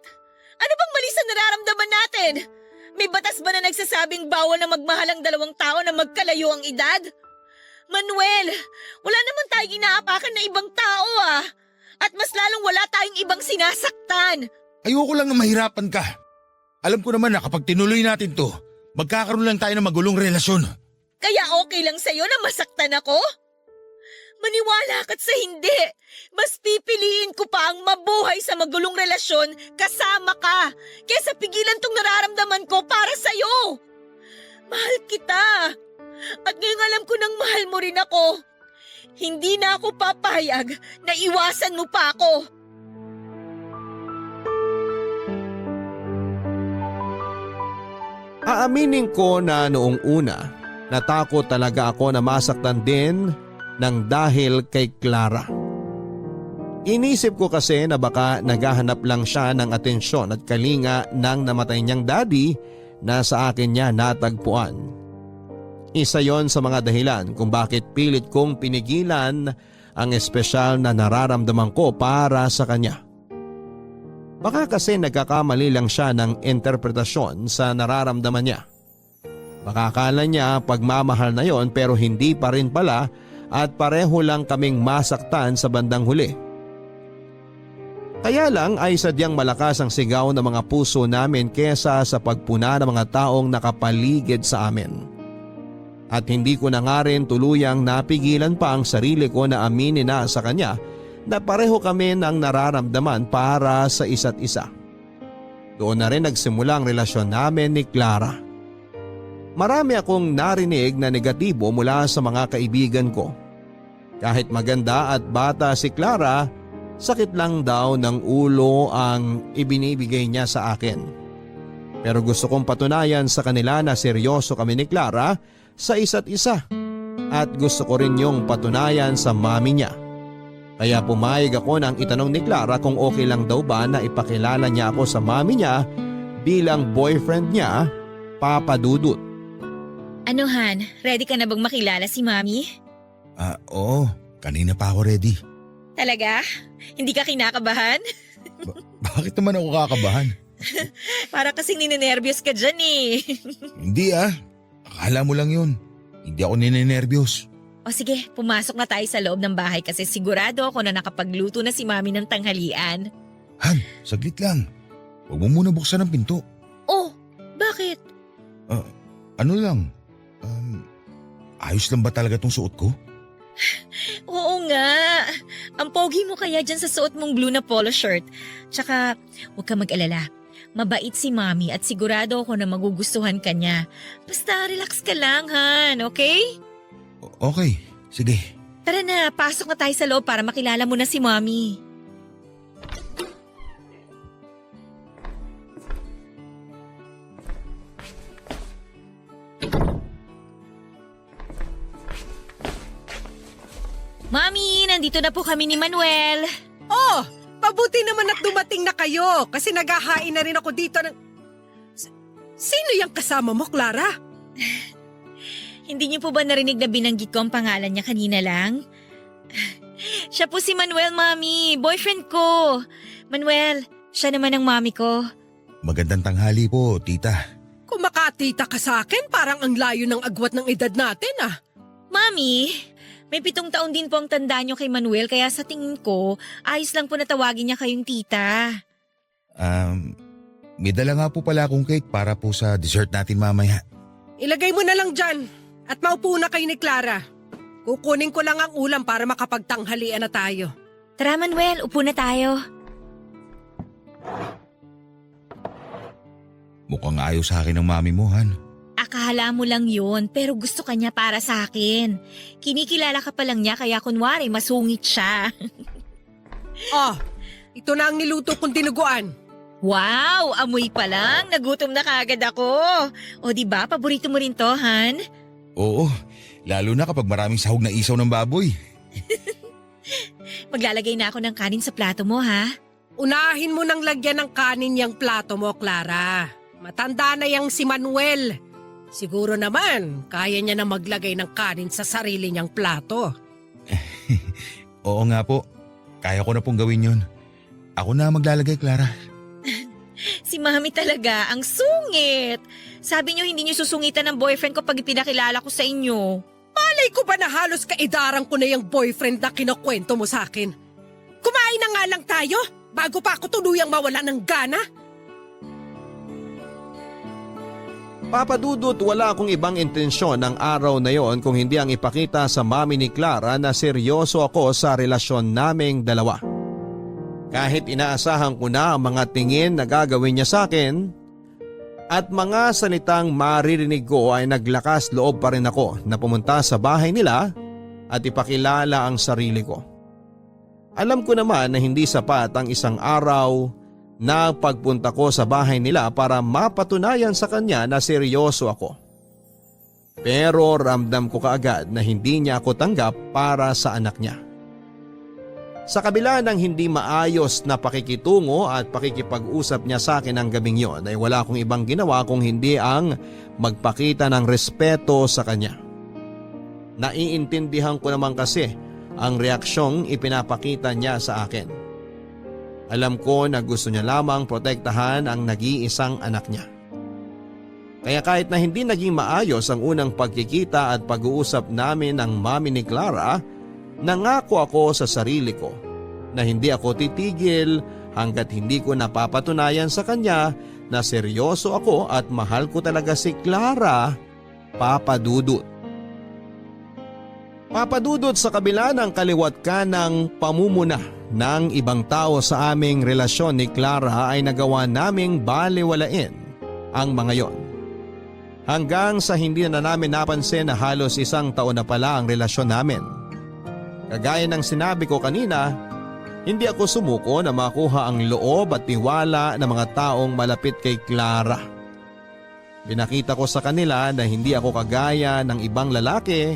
Ano bang mali sa nararamdaman natin? May batas ba na nagsasabing bawal na magmahal ang dalawang tao na magkalayo ang edad? Manuel, wala naman tayong inaapakan na ibang tao ah. At mas lalong wala tayong ibang sinasaktan. Ayoko lang na mahirapan ka. Alam ko naman na kapag tinuloy natin to, magkakaroon lang tayo ng magulong relasyon. Kaya okay lang sa'yo na masaktan ako? Maniwala ka't sa hindi. Mas pipiliin ko pa ang mabuhay sa magulong relasyon kasama ka kesa pigilan tong nararamdaman ko para sa'yo. Mahal kita. At ngayong alam ko nang mahal mo rin ako. Hindi na ako papayag na iwasan mo pa ako. Aaminin ko na noong una, natakot talaga ako na masaktan din ng dahil kay Clara. Inisip ko kasi na baka naghahanap lang siya ng atensyon at kalinga ng namatay niyang daddy na sa akin niya natagpuan. Isa yon sa mga dahilan kung bakit pilit kong pinigilan ang espesyal na nararamdaman ko para sa kanya. Baka kasi nagkakamali lang siya ng interpretasyon sa nararamdaman niya. Baka akala niya pagmamahal na yon pero hindi pa rin pala at pareho lang kaming masaktan sa bandang huli. Kaya lang ay sadyang malakas ang sigaw ng mga puso namin kesa sa pagpuna ng mga taong nakapaligid sa amin. At hindi ko na nga rin tuluyang napigilan pa ang sarili ko na aminin na sa kanya na pareho kami ng nararamdaman para sa isa't isa. Doon na rin nagsimula ang relasyon namin ni Clara. Marami akong narinig na negatibo mula sa mga kaibigan ko. Kahit maganda at bata si Clara, sakit lang daw ng ulo ang ibinibigay niya sa akin. Pero gusto kong patunayan sa kanila na seryoso kami ni Clara sa isa't isa at gusto ko rin yung patunayan sa mami niya. Kaya pumayag ako nang itanong ni Clara kung okay lang daw ba na ipakilala niya ako sa mami niya bilang boyfriend niya, Papa Dudut. Ano Han, ready ka na bang makilala si Mami? Oo. Kanina pa ako ready. Talaga? Hindi ka kinakabahan? Bakit naman ako kakabahan? Para kasing ninenervyos ka dyan eh. Hindi ah. Akala mo lang yun. Hindi ako ninenervyos. O sige, pumasok na tayo sa loob ng bahay kasi sigurado ako na nakapagluto na si Mami ng tanghalian. Han, saglit lang. Huwag mo muna buksan ang pinto. Oh, bakit? Ano lang? Ayos lang ba talaga tong suot ko? Oo nga. Ang pogi mo kaya dyan sa suot mong blue na polo shirt. Tsaka, huwag ka mag-alala. Mabait si Mami at sigurado ako na magugustuhan ka niya. Basta relax ka lang, Han, okay? Okay, sige. Tara na, pasok na tayo sa loob para makilala mo na si Mami. Mami, nandito na po kami ni Manuel. Oh, pabuti naman at dumating na kayo kasi naghahain na rin ako dito ng... Sino yung kasama mo, Clara? Hindi niyo po ba narinig na binanggit ko ang pangalan niya kanina lang? Siya po si Manuel, Mami. Boyfriend ko. Manuel, siya naman ang Mami ko. Magandang tanghali po, tita. Kung makatita ka sa akin, parang ang layo ng agwat ng edad natin ah. Mami, may 7 taon din po ang tanda niyo kay Manuel kaya sa tingin ko, ayos lang po na tawagin niya kayong tita. May dala nga po pala akong cake para po sa dessert natin mamaya. Ilagay mo na lang dyan at maupo na kayo ni Clara. Kukunin ko lang ang ulam para makapagtanghalian na tayo. Tara Manuel, upo na tayo. Mukhang ayaw sa akin ng mami mo, Han. Akala mo lang yun, pero gusto ka niya para sa akin. Kinikilala ka pa lang niya kaya kunwari masungit siya. Oh, ito na ang niluto kong dinuguan. Wow, amoy pa lang. Nagutom na kaagad ako. O di ba paborito mo rin to, Han? Oo, lalo na kapag maraming sahog na isaw ng baboy. Maglalagay na ako ng kanin sa plato mo, ha? Unahin mo nang lagyan ng kanin yung plato mo, Clara. Matanda na yang si Manuel. Siguro naman, kaya niya na maglagay ng kanin sa sarili niyang plato. Oo nga po, kaya ko na pong gawin yun. Ako na maglalagay, Clara. Si Mami talaga, ang sungit. Sabi niyo hindi niyo susungitan ng boyfriend ko pag ipinakilala ko sa inyo. Malay ko ba na halos kaidaran ko na yung boyfriend na kinukwento mo sa akin? Kumain na nga lang tayo bago pa ako tuluyang mawala ng gana. Papa Dudut, wala akong ibang intensyon ng araw na yon kung hindi ang ipakita sa mami ni Clara na seryoso ako sa relasyon naming dalawa. Kahit inaasahan ko na ang mga tingin na gagawin niya sa akin at mga salitang maririnig ko ay naglakas loob pa rin ako na pumunta sa bahay nila at ipakilala ang sarili ko. Alam ko naman na hindi sapat ang isang araw na pagpunta ko sa bahay nila para mapatunayan sa kanya na seryoso ako. Pero ramdam ko kaagad na hindi niya ako tanggap para sa anak niya. Sa kabila ng hindi maayos na pakikitungo at pakikipag-usap niya sa akin ang gabing yon ay wala akong ibang ginawa kung hindi ang magpakita ng respeto sa kanya. Naiintindihan ko naman kasi ang reaksyong ipinapakita niya sa akin. Alam ko na gusto niya lamang protektahan ang nag-iisang anak niya. Kaya kahit na hindi naging maayos ang unang pagkikita at pag-uusap namin ng mami ni Clara, nangako ako sa sarili ko na hindi ako titigil hanggat hindi ko napapatunayan sa kanya na seryoso ako at mahal ko talaga si Clara, Papa Dudut. Papa Dudut, sa kabila ng kaliwat ka ng pamumuna ng ibang tao sa aming relasyon ni Clara ay nagawa naming balewalain ang mga yon. Hanggang sa hindi na namin napansin na halos 1 taon na pala ang relasyon namin. Kagaya ng sinabi ko kanina, hindi ako sumuko na makuha ang loob at tiwala ng mga taong malapit kay Clara. Pinakita ko sa kanila na hindi ako kagaya ng ibang lalaki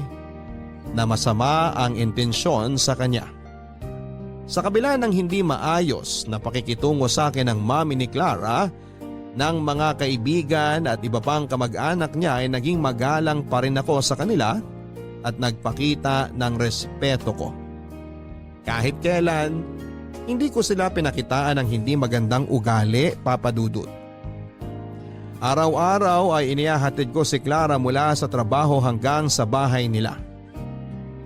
na masama ang intensyon sa kanya. Sa kabila ng hindi maayos na pakikitungo sa akin ng mami ni Clara, ng mga kaibigan at iba pang kamag-anak niya ay naging magalang pa rin ako sa kanila at nagpakita ng respeto ko. Kahit kailan, hindi ko sila pinakitaan ng hindi magandang ugali, Papa Dudut. Araw-araw ay inihahatid ko si Clara mula sa trabaho hanggang sa bahay nila.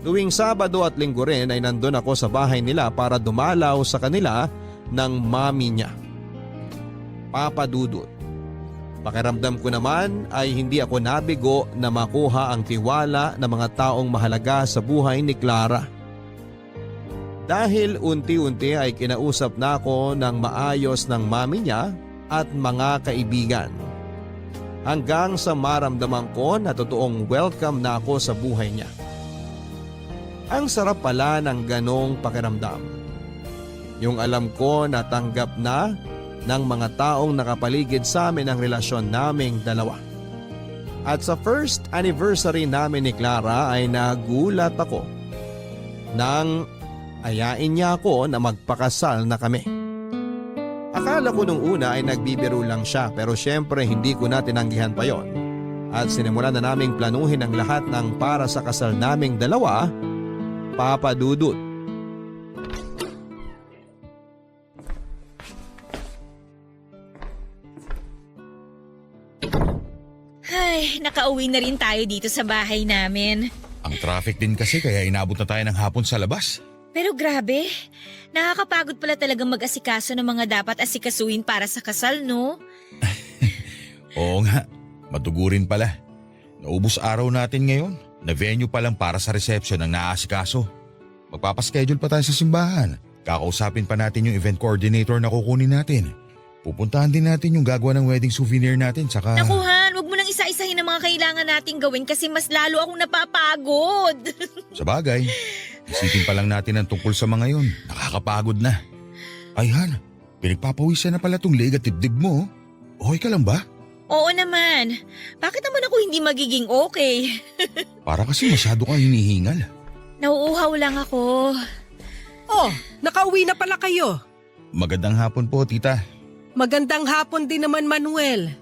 Tuwing Sabado at Linggo rin ay nandun ako sa bahay nila para dumalaw sa kanila ng mami niya. Papa Dudut, pakiramdam ko naman ay hindi ako nabigo na makuha ang tiwala ng mga taong mahalaga sa buhay ni Clara. Dahil unti-unti ay kinausap na ako ng maayos ng mami niya at mga kaibigan. Hanggang sa maramdaman ko na totoong welcome na ako sa buhay niya. Ang sarap pala ng ganong pakiramdam. Yung alam ko na tanggap na ng mga taong nakapaligid sa amin ang relasyon naming dalawa. At sa first anniversary namin ni Clara ay nagulat ako nang ayain niya ako na magpakasal na kami. Akala ko nung una ay nagbibiro lang siya pero syempre hindi ko na tinanggihan pa yon. At sinimulan na naming planuhin ang lahat ng para sa kasal naming dalawa, Papa Dudut. Ay, nakauwi na rin tayo dito sa bahay namin. Ang traffic din kasi kaya inabot na tayo ng hapon sa labas. Pero grabe, nakakapagod pala talagang mag-asikaso ng mga dapat asikasuhin para sa kasal, no? Oo nga, madugo rin pala. Naubos araw natin ngayon. Na venue pa lang para sa reception ang naaasikaso. Magpapaschedule pa tayo sa simbahan. Kakausapin pa natin yung event coordinator na kukunin natin. Pupuntahan din natin yung gagawa ng wedding souvenir natin saka… Naku Han, wag mo nang isa-isahin ang mga kailangan nating gawin kasi mas lalo akong napapagod. Sa bagay, isipin pa lang natin ang tungkol sa mga yon. Nakakapagod na. Ay Han, pinagpapawisan na pala tong leg at dibdib mo. Okay ka lang ba? Oo naman. Bakit naman ako hindi magiging okay? Para kasi masyado kang hinihingal. Nauuhaw lang ako. Oh, nakauwi na pala kayo. Magandang hapon po, tita. Magandang hapon din naman, Manuel.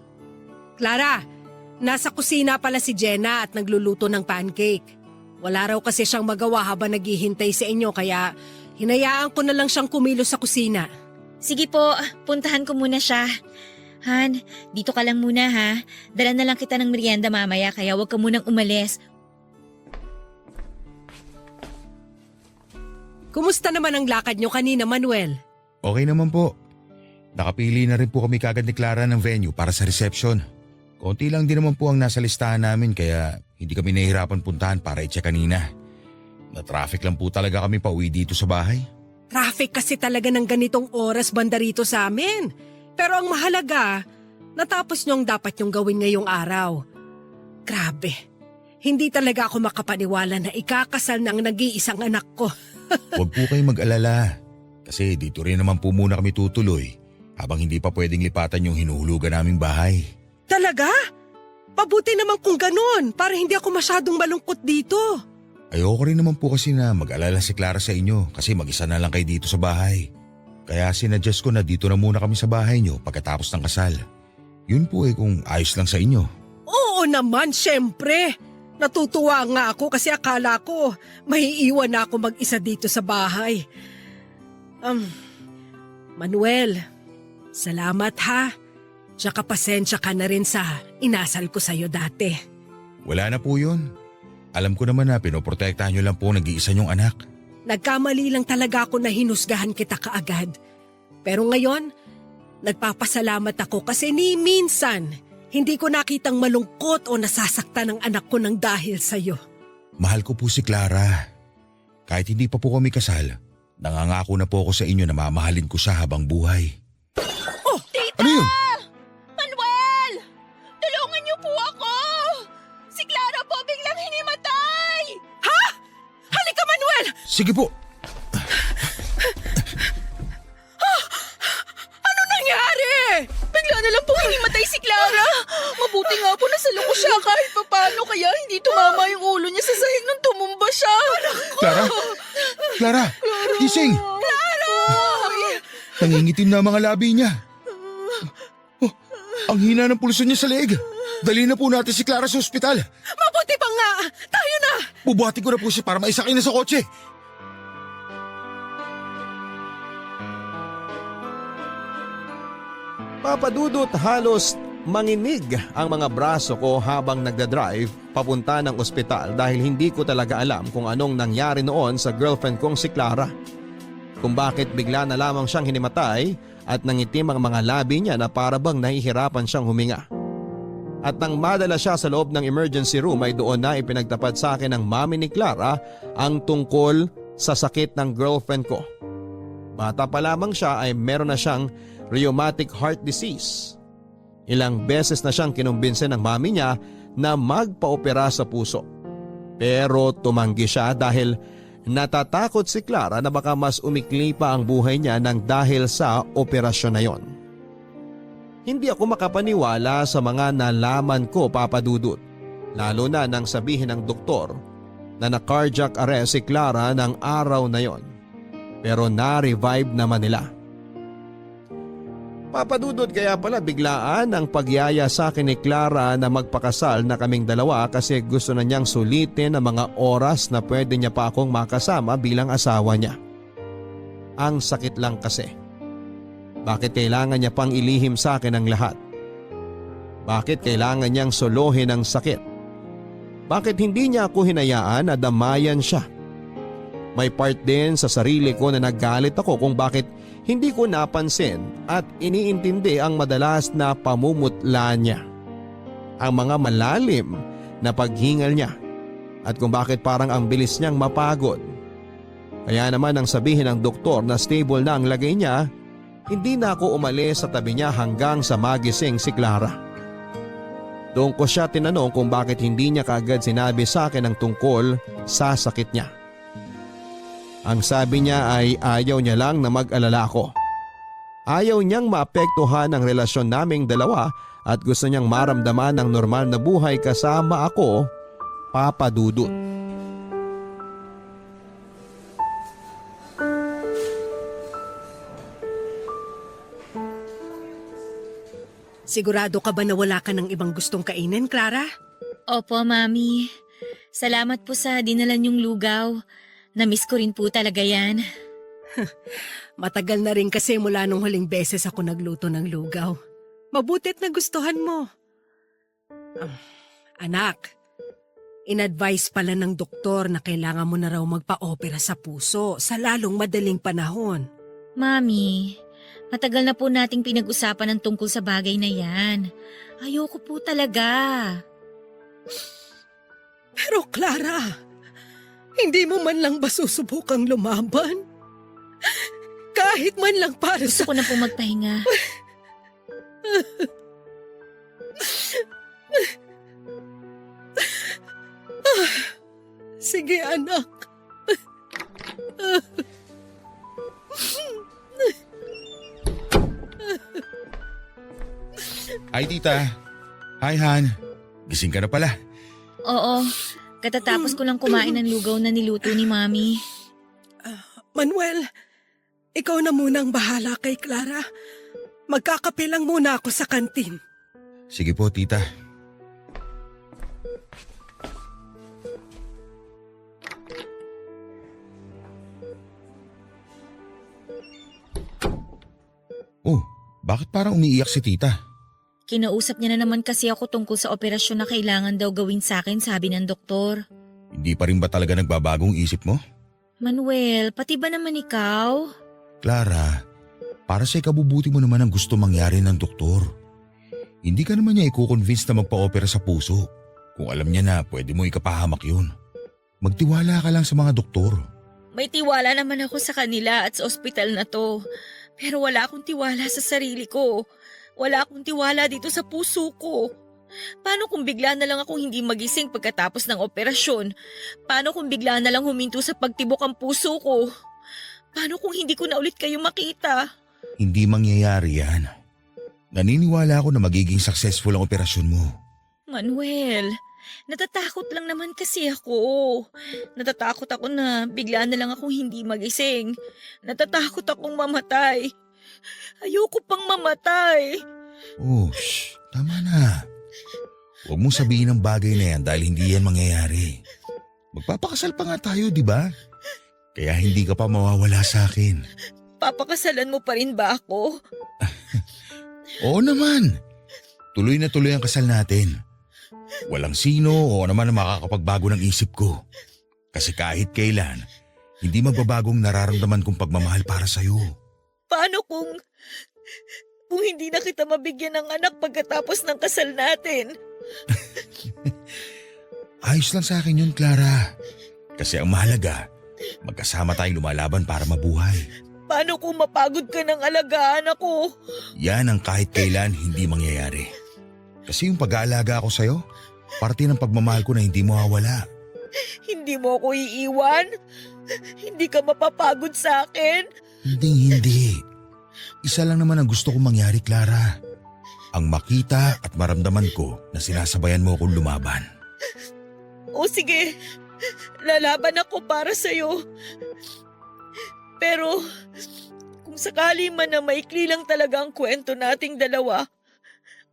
Clara, nasa kusina pala si Jenna at nagluluto ng pancake. Wala raw kasi siyang magawa habang naghihintay sa inyo kaya hinayaan ko na lang siyang kumilos sa kusina. Sige po, puntahan ko muna siya. Han, dito ka lang muna ha. Dala na lang kita ng merienda mamaya kaya huwag ka munang umalis. Kumusta naman ang lakad nyo kanina, Manuel? Okay naman po. Nakapili na rin po kami kagad ni Clara ng venue para sa reception. Konti lang din naman po ang nasa listahan namin kaya hindi kami nahihirapan puntahan para i-check kanina. Na-traffic lang po talaga kami pauwi dito sa bahay. Traffic kasi talaga ng ganitong oras banda rito sa amin. Pero ang mahalaga, natapos nyo ang dapat nyong gawin ngayong araw. Grabe, hindi talaga ako makapaniwala na ikakasal ng nag-iisang anak ko. Huwag po kayong mag-alala. Kasi dito rin naman po muna kami tutuloy habang hindi pa pwedeng lipatan yung hinuhulugan naming bahay. Talaga? Pabuti naman kung ganun para hindi ako masyadong malungkot dito. Ayoko rin naman po kasi na mag-alala si Clara sa inyo kasi mag-isa na lang kayo dito sa bahay. Kaya sinadjust ko na dito na muna kami sa bahay nyo pagkatapos ng kasal. Yun po kung ayos lang sa inyo. Oo naman, syempre. Natutuwa nga ako kasi akala ko maiiwan na ako mag-isa dito sa bahay. Manuel, salamat ha. Tsaka pasensya ka na rin sa inasal ko sa'yo dati. Wala na po yun. Alam ko naman na pinoprotektahan nyo lang po nag-iisa nyong anak. Nagkamali lang talaga ako na hinusgahan kita kaagad. Pero ngayon, nagpapasalamat ako kasi ni minsan, hindi ko nakitang malungkot o nasasaktan ang anak ko ng dahil sa'yo. Mahal ko po si Clara. Kahit hindi pa po kami kasal, nangangako na po ako sa inyo na mamahalin ko siya habang buhay. Oh, Ano yun? Manuel! Tulungan niyo po ako! Si Clara po biglang hinimatay! ha? Halika, Manuel! Sige po. Ano nangyari? Bigla na lang po hinimatay si Clara! Mabuti nga po nasa ko siya kahit papano kaya hindi tumama yung ulo niya sa sahig nung tumumba siya. Clara? Clara! Gising! Clara! Nangingitim na ang mga labi niya. Oh, ang hina ng pulso niya sa leeg. Dali na po natin si Clara sa ospital. Mabuti pa nga! Tayo na! Bubuhatin ko na po siya para maisakay na sa kotse. Papadudot halos manginig ang mga braso ko habang nagdadrive papunta ng ospital dahil hindi ko talaga alam kung anong nangyari noon sa girlfriend kong si Clara. Kung bakit bigla na lamang siyang hinimatay at nangitim ang mga labi niya na para bang nahihirapan siyang huminga. At nang madala siya sa loob ng emergency room ay doon na ipinagtapat sa akin ng mami ni Clara ang tungkol sa sakit ng girlfriend ko. Bata pa lamang siya ay meron na siyang rheumatic heart disease. Ilang beses na siyang kinumbinse ng mami niya na magpa-opera sa puso. Pero tumanggi siya dahil natatakot si Clara na baka mas umikli pa ang buhay niya nang dahil sa operasyon na yon. Hindi ako makapaniwala sa mga nalaman ko, Papa Dudut. Lalo na nang sabihin ng doktor na na-cardiac arrest si Clara ng araw na yon. Pero na-revive naman nila. Papadudod kaya pala biglaan ang pagyaya sa akin ni Clara na magpakasal na kaming dalawa kasi gusto na niyang sulitin ang mga oras na pwede niya pa akong makasama bilang asawa niya. Ang sakit lang kasi. Bakit kailangan niya pang ilihim sa akin ang lahat? Bakit kailangan niyang solohin ang sakit? Bakit hindi niya ako hinayaan na damayan siya? May part din sa sarili ko na naggalit ako kung bakit hindi ko napansin at iniintindi ang madalas na pamumutla niya. Ang mga malalim na paghingal niya at kung bakit parang ang bilis niyang mapagod. Kaya naman nang sabihin ng doktor na stable na ang lagay niya, hindi na ako umalis sa tabi niya hanggang sa magising si Clara. Doon ko siya tinanong kung bakit hindi niya kaagad sinabi sa akin ang tungkol sa sakit niya. Ang sabi niya ay ayaw niya lang na mag-alala ako. Ayaw niyang maapektuhan ang relasyon naming dalawa at gusto niyang maramdaman ang normal na buhay kasama ako, Papa Dudut. Sigurado ka ba na wala ka ng ibang gustong kainin, Clara? Opo, Mami. Salamat po sa dinala niyong lugaw. Namiss ko rin po talaga yan. Matagal na rin kasi mula nung huling beses ako nagluto ng lugaw. Mabutit na gustuhan mo. Anak, in-advise pala ng doktor na kailangan mo na raw magpa-opera sa puso sa lalong madaling panahon. Mami, matagal na po nating pinag-usapan ang tungkol sa bagay na yan. Ayoko po talaga. Pero Clara, hindi mo man lang ba susubukang lumaban? Kahit man lang para Gusto sa... ko na po magpahinga. Sige anak. Hi tita. Hi Han. Gising ka na pala. Oo, katatapos ko lang kumain ng lugaw na niluto ni Mami. Manuel, ikaw na munang bahala kay Clara. Magkakape lang muna ako sa kantin. Sige po tita. Oh, bakit parang umiiyak si tita? Kinausap niya na naman kasi ako tungkol sa operasyon na kailangan daw gawin sa akin, sabi ng doktor. Hindi pa rin ba talaga nagbabagong isip mo? Manuel, pati ba naman ikaw? Clara, para sa ikabubuti mo naman ang gusto mangyari ng doktor. Hindi ka naman niya i-convince na magpa-opera sa puso kung alam niya na pwede mo ikapahamak yun. Magtiwala ka lang sa mga doktor. May tiwala naman ako sa kanila at sa ospital na to. Pero wala akong tiwala sa sarili ko. Wala akong tiwala dito sa puso ko. Paano kung bigla na lang akong hindi magising pagkatapos ng operasyon? Paano kung bigla na lang huminto sa pagtibok ang puso ko? Paano kung hindi ko na ulit kayo makita? Hindi mangyayari yan. Naniniwala ako na magiging successful ang operasyon mo. Manuel, natatakot lang naman kasi ako. Natatakot ako na bigla na lang akong hindi magising. Natatakot akong mamatay. Ayoko pang mamatay. Oh, tama na. Huwag mong sabihin ang bagay na yan dahil hindi yan mangyayari. Magpapakasal pa nga tayo, di ba? Kaya hindi ka pa mawawala sa akin. Papakasalan mo pa rin ba ako? Oo naman. Tuloy na tuloy ang kasal natin. Walang sino o naman ang makakapagbago ng isip ko. Kasi kahit kailan, hindi magbabagong nararamdaman kong pagmamahal para sa'yo. Paano kung hindi na kita mabigyan ng anak pagkatapos ng kasal natin? Ayos lang sa akin yun, Clara. Kasi ang mahalaga, magkasama tayong lumalaban para mabuhay. Paano kung mapagod ka ng alagaan ako? Yan ang kahit kailan hindi mangyayari. Kasi yung pag-aalaga ako sa'yo, parte ng pagmamahal ko na hindi mawawala. Hindi mo ako iiwan? Hindi ka mapapagod sa akin? Hindi. Isa lang naman ang gusto kong mangyari, Clara. Ang makita at maramdaman ko na sinasabayan mo akong lumaban. O sige, lalaban ako para sa'yo. Pero kung sakali man na maikli lang talaga ang kwento nating dalawa,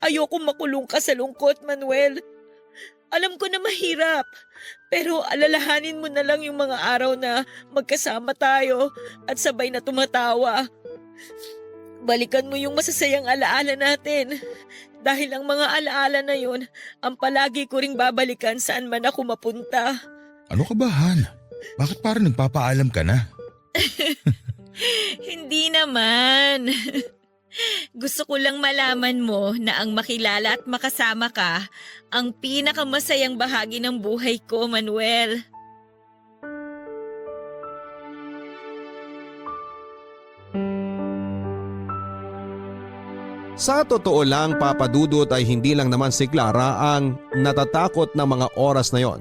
ayoko makulong ka sa lungkot, Manuel. Alam ko na mahirap, pero alalahanin mo na lang yung mga araw na magkasama tayo at sabay na tumatawa. Balikan mo yung masasayang alaala natin. Dahil ang mga alaala na yun, ang palagi ko ring babalikan saan man ako mapunta. Ano ka ba, Han? Bakit parang nagpapaalam ka na? Hindi naman. Gusto ko lang malaman mo na ang makilala at makasama ka ang pinakamasayang bahagi ng buhay ko, Manuel. Sa totoo lang, Papa Dudut, ay hindi lang naman si Clara ang natatakot ng mga oras na yon.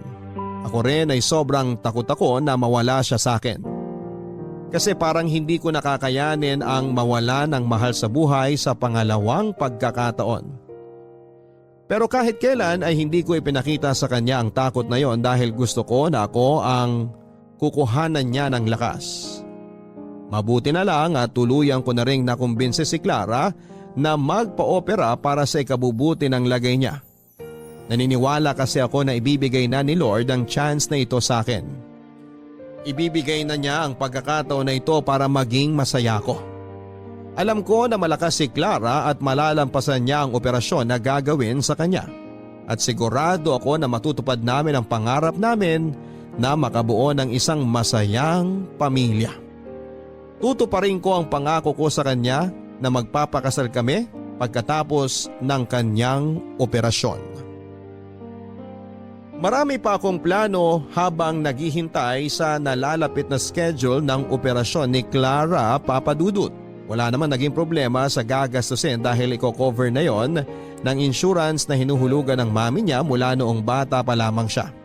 Ako rin ay sobrang takot ako na mawala siya sa akin. Kasi parang hindi ko nakakayanin ang mawala ng mahal sa buhay sa pangalawang pagkakataon. Pero kahit kailan ay hindi ko ipinakita sa kanya ang takot na yon dahil gusto ko na ako ang kukuhanan niya ng lakas. Mabuti na lang at tuluyan ko na ring nakumbinse si Clara na magpa-opera para sa ikabubuti ng lagay niya. Naniniwala kasi ako na ibibigay na ni Lord ang chance na ito sa akin. Ibibigay na niya ang pagkakataon na ito para maging masaya ko. Alam ko na malakas si Clara at malalampasan niya ang operasyon na gagawin sa kanya. At sigurado ako na matutupad namin ang pangarap namin na makabuo ng isang masayang pamilya. Tutuparin ko ang pangako ko sa kanya na magpapakasal kami pagkatapos ng kanyang operasyon. Marami pa akong plano habang naghihintay sa nalalapit na schedule ng operasyon ni Clara, Papa Dudut. Wala naman naging problema sa gagastusin dahil i-cover na yon ng insurance na hinuhulugan ng mami niya mula noong bata pa lamang siya.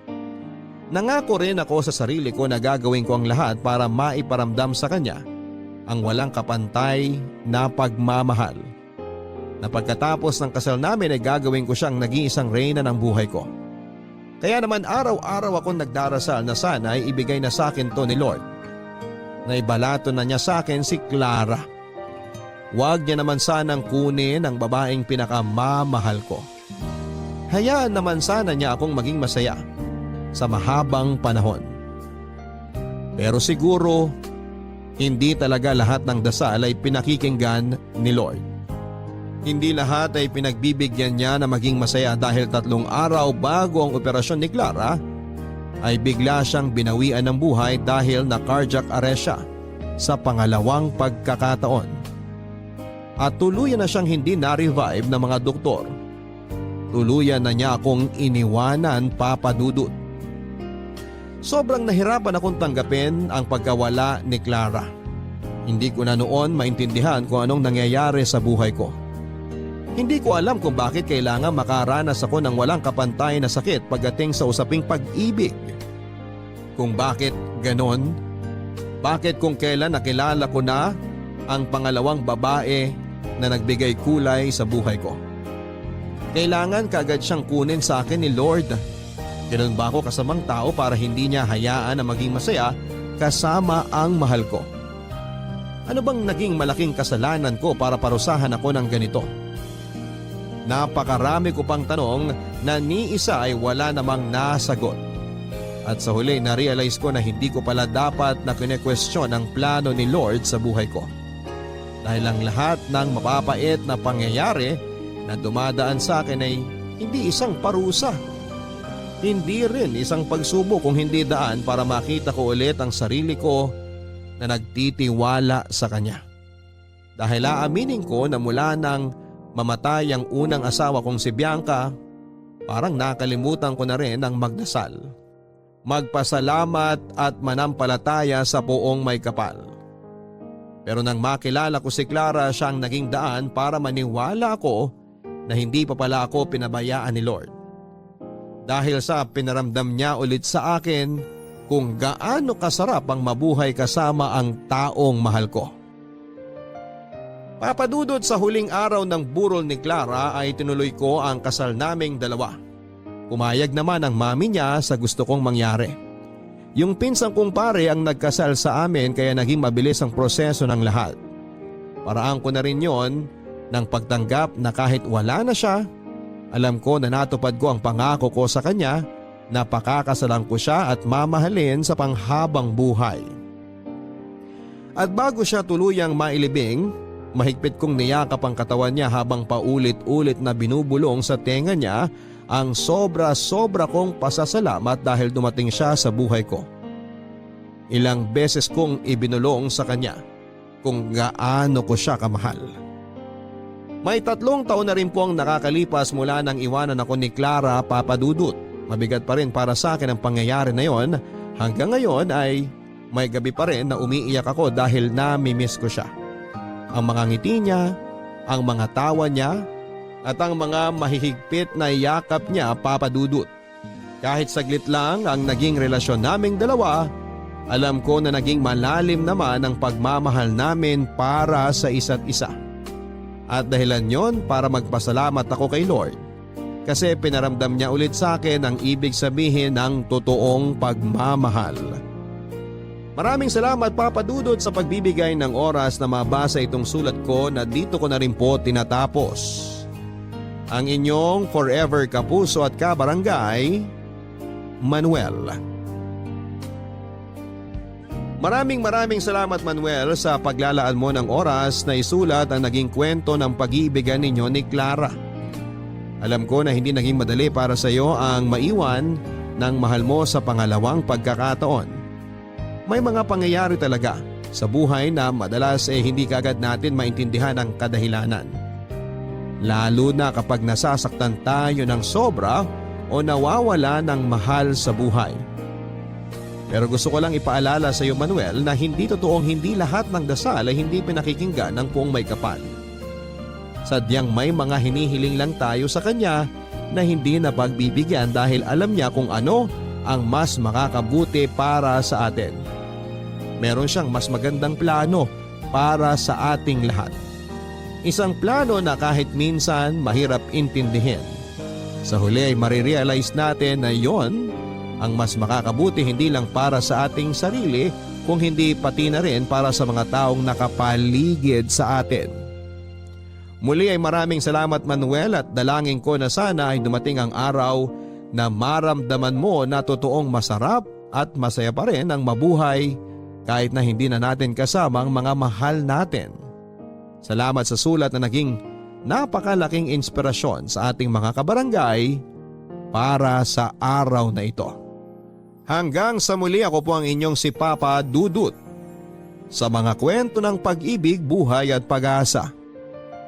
Nangako rin ako sa sarili ko na gagawin ko ang lahat para maiparamdam sa kanya ang walang kapantay na pagmamahal. Na pagkatapos ng kasal namin ay gagawin ko siyang nag-iisang reyna ng buhay ko. Kaya naman araw-araw akong nagdarasal na sana ay ibigay na sa akin to ni Lord. Na ibalato na niya sa akin si Clara. Huwag niya naman sanang kunin ang babaeng pinakamamahal ko. Hayaan naman sana niya akong maging masaya sa mahabang panahon. Pero siguro, hindi talaga lahat ng dasal ay pinakikinggan ni Lord. Hindi lahat ay pinagbibigyan niya na maging masaya dahil 3 araw bago ang operasyon ni Clara ay bigla siyang binawian ng buhay dahil na cardiac arrest siya sa pangalawang pagkakataon. At tuluyan na siyang hindi na-revive ng mga doktor. Tuluyan na niya akong iniwanan, Papa Dudut. Sobrang nahirapan akong tanggapin ang pagkawala ni Clara. Hindi ko na noon maintindihan kung anong nangyayari sa buhay ko. Hindi ko alam kung bakit kailangan makaranas ako ng walang kapantay na sakit pagdating sa usaping pag-ibig. Kung bakit ganon, bakit kung kailan nakilala ko na ang pangalawang babae na nagbigay kulay sa buhay ko. Kailangan kaagad siyang kunin sa akin ni Lord. Ganoon ba ako kasamang tao para hindi niya hayaan na maging masaya kasama ang mahal ko? Ano bang naging malaking kasalanan ko para parusahan ako ng ganito? Napakarami ko pang tanong na ni isa ay wala namang nasagot. At sa huli na-realize ko na hindi ko pala dapat na kine-question ang plano ni Lord sa buhay ko. Dahil ang lahat ng mapapait na pangyayari na dumadaan sa akin ay hindi isang parusa. Hindi rin isang pagsubok kung hindi daan para makita ko ulit ang sarili ko na nagtitiwala sa kanya. Dahil aaminin ko na mula nang mamatay ang unang asawa kong si Bianca, parang nakalimutan ko na rin ang magdasal, magpasalamat at manampalataya sa Poong May Kapal. Pero nang makilala ko si Clara, siyang naging daan para maniwala ako na hindi pa pala ako pinabayaan ni Lord. Dahil sa pinaramdam niya ulit sa akin kung gaano kasarap ang mabuhay kasama ang taong mahal ko. Papa Dudut, sa huling araw ng burol ni Clara ay tinuloy ko ang kasal naming dalawa. Pumayag naman ang mami niya sa gusto kong mangyari. Yung pinsang kong pare ang nagkasal sa amin kaya naging mabilis ang proseso ng lahat. Paraan ko na rin yon ng pagtanggap na kahit wala na siya, alam ko na natupad ko ang pangako ko sa kanya na pakakasalan ko siya at mamahalin sa panghabang buhay. At bago siya tuluyang mailibing, mahigpit kong niyakap ang katawan niya habang paulit-ulit na binubulong sa tenga niya ang sobra-sobra kong pasasalamat dahil dumating siya sa buhay ko. Ilang beses kong ibinulong sa kanya kung gaano ko siya kamahal. May 3 taon na rin po ang nakakalipas mula nang iwanan ako ni Clara, Papa Dudut. Mabigat pa rin para sa akin ang pangyayari na yon. Hanggang ngayon ay may gabi pa rin na umiiyak ako dahil namimiss ko siya. Ang mga ngiti niya, ang mga tawa niya, at ang mga mahihigpit na yakap niya, Papa Dudut. Kahit saglit lang ang naging relasyon naming dalawa, alam ko na naging malalim naman ang pagmamahal namin para sa isa't isa. At dahilan yon para magpasalamat ako kay Lord kasi pinaramdam niya ulit sa akin ang ibig sabihin ng totoong pagmamahal. Maraming salamat Papa Dudut sa pagbibigay ng oras na mabasa itong sulat ko na dito ko na rin po tinatapos. Ang inyong forever kapuso at kabarangay, Manuel. Maraming salamat Manuel sa paglalaan mo ng oras na isulat ang naging kwento ng pag-iibigan ninyo ni Clara. Alam ko na hindi naging madali para sa iyo ang maiwan ng mahal mo sa pangalawang pagkakataon. May mga pangyayari talaga sa buhay na madalas hindi kagad natin maintindihan ang kadahilanan. Lalo na kapag nasasaktan tayo ng sobra o nawawala ng mahal sa buhay. Pero gusto ko lang ipaalala sa iyo Manuel na hindi totoong hindi lahat ng dasal ay hindi pinakikinggan ng Poong May Kapal. Sadyang may mga hinihiling lang tayo sa Kanya na hindi na pagbibigyan dahil alam niya kung ano ang mas makakabuti para sa atin. Meron siyang mas magandang plano para sa ating lahat. Isang plano na kahit minsan mahirap intindihin. Sa huli ay marirealize natin na yon ang mas makakabuti hindi lang para sa ating sarili kung hindi pati na rin para sa mga taong nakapaligid sa atin. Muli ay maraming salamat Manuel at dalangin ko na sana ay dumating ang araw na maramdaman mo na totoong masarap at masaya pa rin ang mabuhay kahit na hindi na natin kasama ang mga mahal natin. Salamat sa sulat na naging napakalaking inspirasyon sa ating mga kabarangay para sa araw na ito. Hanggang sa muli ako po ang inyong si Papa Dudut sa mga kwento ng pag-ibig, buhay at pag-asa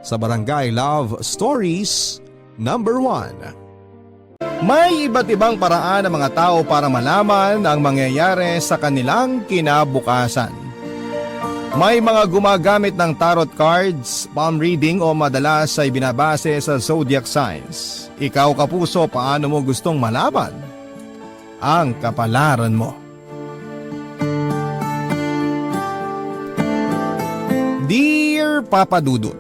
sa Barangay Love Stories number 1. May iba't ibang paraan ng mga tao para malaman ang mangyayari sa kanilang kinabukasan. May mga gumagamit ng tarot cards, palm reading o madalas ay binabase sa zodiac signs. Ikaw kapuso, paano mo gustong malaman ang kapalaran mo? Dear Papa Dudut,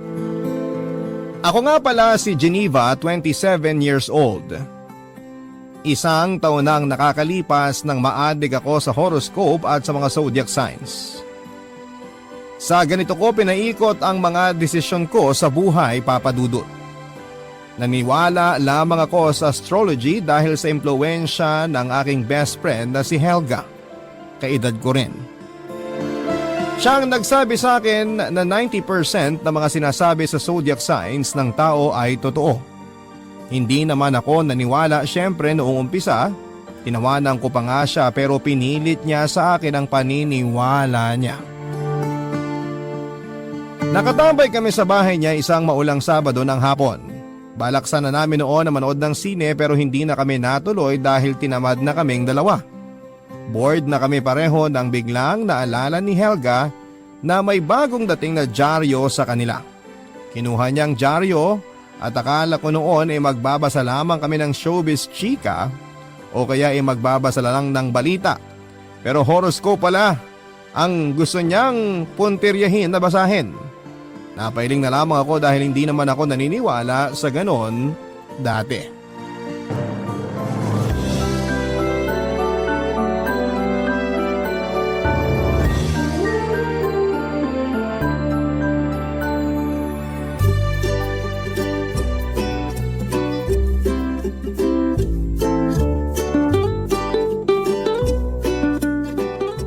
ako nga pala si Geneva, 27 years old. Isang taon nang nakakalipas nang maadik ako sa horoscope at sa mga zodiac signs. Sa ganito ko pinaikot ang mga desisyon ko sa buhay, Papa Dudut. Naniwala lamang ako sa astrology dahil sa impluwensya ng aking best friend na si Helga. Kaedad ko rin. Siya ang nagsabi sa akin na 90% ng mga sinasabi sa zodiac signs ng tao ay totoo. Hindi naman ako naniwala syempre noong umpisa. Tinawanan ko pa nga siya pero pinilit niya sa akin ang paniniwala niya. Nakatambay kami sa bahay niya isang maulang Sabado ng hapon. Balak sana namin noon na manood ng sine pero hindi na kami natuloy dahil tinamad na kaming dalawa. Bored na kami pareho nang biglang naalala ni Helga na may bagong dating na dyaryo sa kanila. Kinuha niyang dyaryo at akala ko noon ay magbabasa lamang kami ng showbiz chika o kaya ay magbabasa lang ng balita. Pero horoscope pala ang gusto niyang puntiryahin na basahin. Napailing na lamang ako dahil hindi naman ako naniniwala sa ganon dati.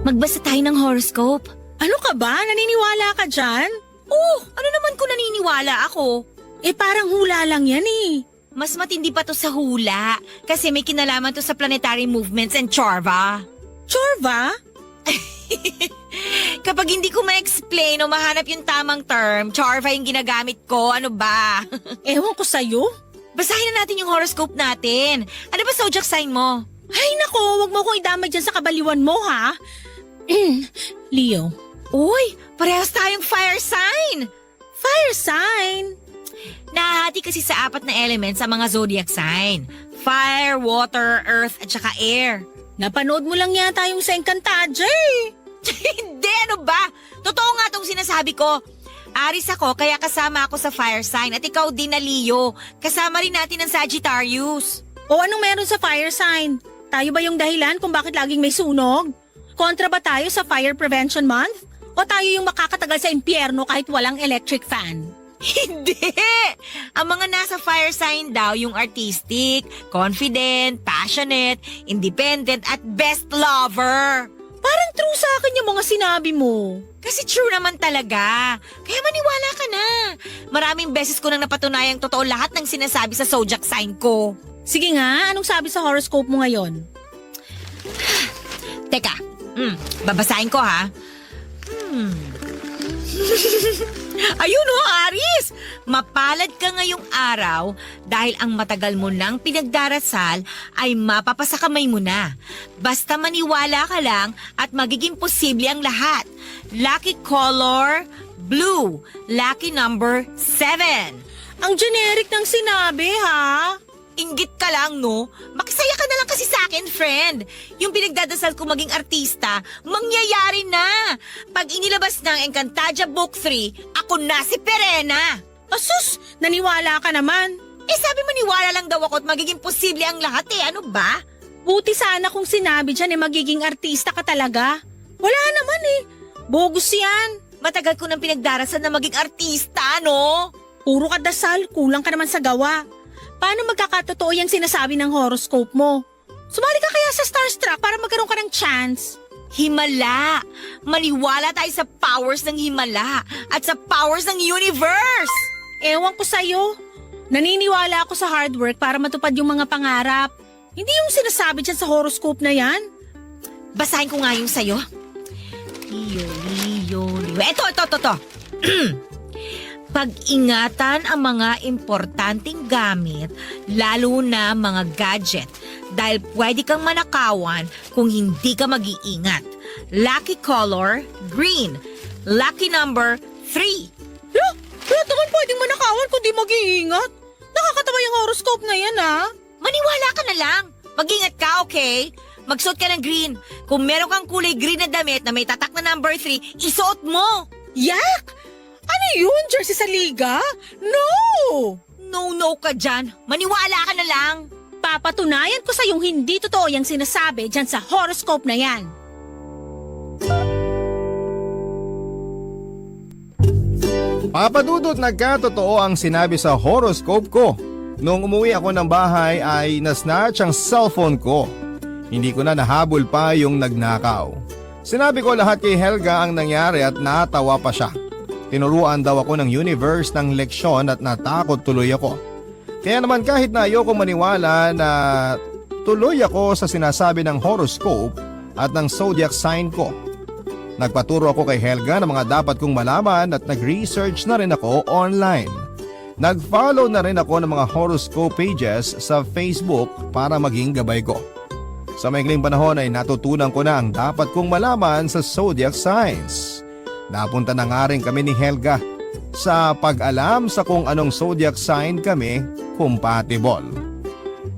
Magbasa tayo ng horoscope. Ano ka ba? Naniniwala ka dyan? Ano naman kung naniniwala ako? Parang hula lang yan eh. Mas matindi pa to sa hula kasi may kinalaman to sa planetary movements and Chorva. Chorva? Kapag hindi ko ma-explain o mahanap yung tamang term, Charva yung ginagamit ko. Ano ba? Ewan ko sa'yo. Basahin na natin yung horoscope natin. Ano ba zodiac sign mo? Ay nako, wag mo akong idamay dyan sa kabaliwan mo ha. Leo. Uy, parehas tayong fire sign. Fire sign. Nahahati kasi sa 4 na elements sa mga zodiac sign. Fire, water, earth, at saka air. Napanood mo lang yata yung sa Encantadia eh. Hindi, ano ba? Totoo nga tong sinasabi ko. Aris ako, kaya kasama ako sa fire sign. At ikaw din na Leo. Kasama rin natin ang Sagittarius. O anong meron sa fire sign? Tayo ba yung dahilan kung bakit laging may sunog? Kontra ba tayo sa Fire Prevention Month? O tayo yung makakatagal sa impyerno kahit walang electric fan? Hindi! Ang mga nasa fire sign daw yung artistic, confident, passionate, independent, at best lover. Parang true sa akin yung mga sinabi mo. Kasi true naman talaga. Kaya maniwala ka na. Maraming beses ko nang napatunayang totoo lahat ng sinasabi sa zodiac sign ko. Sige nga, anong sabi sa horoscope mo ngayon? Teka, babasahin ko ha. Ayun ho, Aris! Mapalad ka ngayong araw dahil ang matagal mo nang pinagdarasal ay mapapasakamay mo na. Basta maniwala ka lang at magiging posible ang lahat. Lucky color, blue. Lucky number, 7. Ang generic ng sinabi ha? Inggit ka lang, no? Makisaya ka na lang kasi sa akin, friend. Yung pinagdadasal ko maging artista, mangyayari na. Pag inilabas ng Encantadia Book 3, ako na si Perena. Asus, naniwala ka naman. Sabi mo niwala lang daw ako at magiging posible ang lahat Ano ba? Buti sana kung sinabi dyan magiging artista ka talaga. Wala naman bogus yan. Matagal ko nang pinagdarasal na maging artista, no? Puro ka dasal, kulang ka naman sa gawa. Paano magkakatotoo yung sinasabi ng horoscope mo? Sumali ka kaya sa Starstruck para magkaroon ka ng chance? Himala. Maniwala tayo sa powers ng Himala at sa powers ng universe. Ewan ko sa'yo. Naniniwala ako sa hard work para matupad yung mga pangarap. Hindi yung sinasabi dyan sa horoscope na yan. Basahin ko nga yung sa'yo. Leo. Ito. Pag-ingatan ang mga importanteng gamit, lalo na mga gadget, dahil pwede kang manakawan kung hindi ka mag-iingat. Lucky color, green. Lucky number, 3. Lahat naman pwedeng manakawan kung di mag-iingat. Nakakatawa yung horoscope na yan Maniwala ka na lang. Mag-ingat ka, okay? Magsuot ka ng green. Kung meron kang kulay green na damit na may tatak na number 3, isuot mo. Yak! Ano yun? Jersey sa liga? No! No ka dyan. Maniwala ka na lang. Papatunayan ko sa yung hindi totoo yung sinasabi dyan sa horoscope na yan. Papadudot, nagkatotoo ang sinabi sa horoscope ko. Nung umuwi ako ng bahay ay nasnatch ang cellphone ko. Hindi ko na nahabol pa yung nagnakaw. Sinabi ko lahat kay Helga ang nangyari at natawa pa siya. Tinuruan daw ako ng universe ng leksyon at natakot tuloy ako. Kaya naman kahit na ayoko maniwala na tuloy ako sa sinasabi ng horoscope at ng zodiac sign ko. Nagpaturo ako kay Helga ng mga dapat kong malaman at nag-research na rin ako online. Nag-follow na rin ako ng mga horoscope pages sa Facebook para maging gabay ko. Sa maikling panahon ay natutunan ko na ang dapat kong malaman sa zodiac signs. Napunta na nga rin kami ni Helga sa pag-alam sa kung anong zodiac sign kami compatible.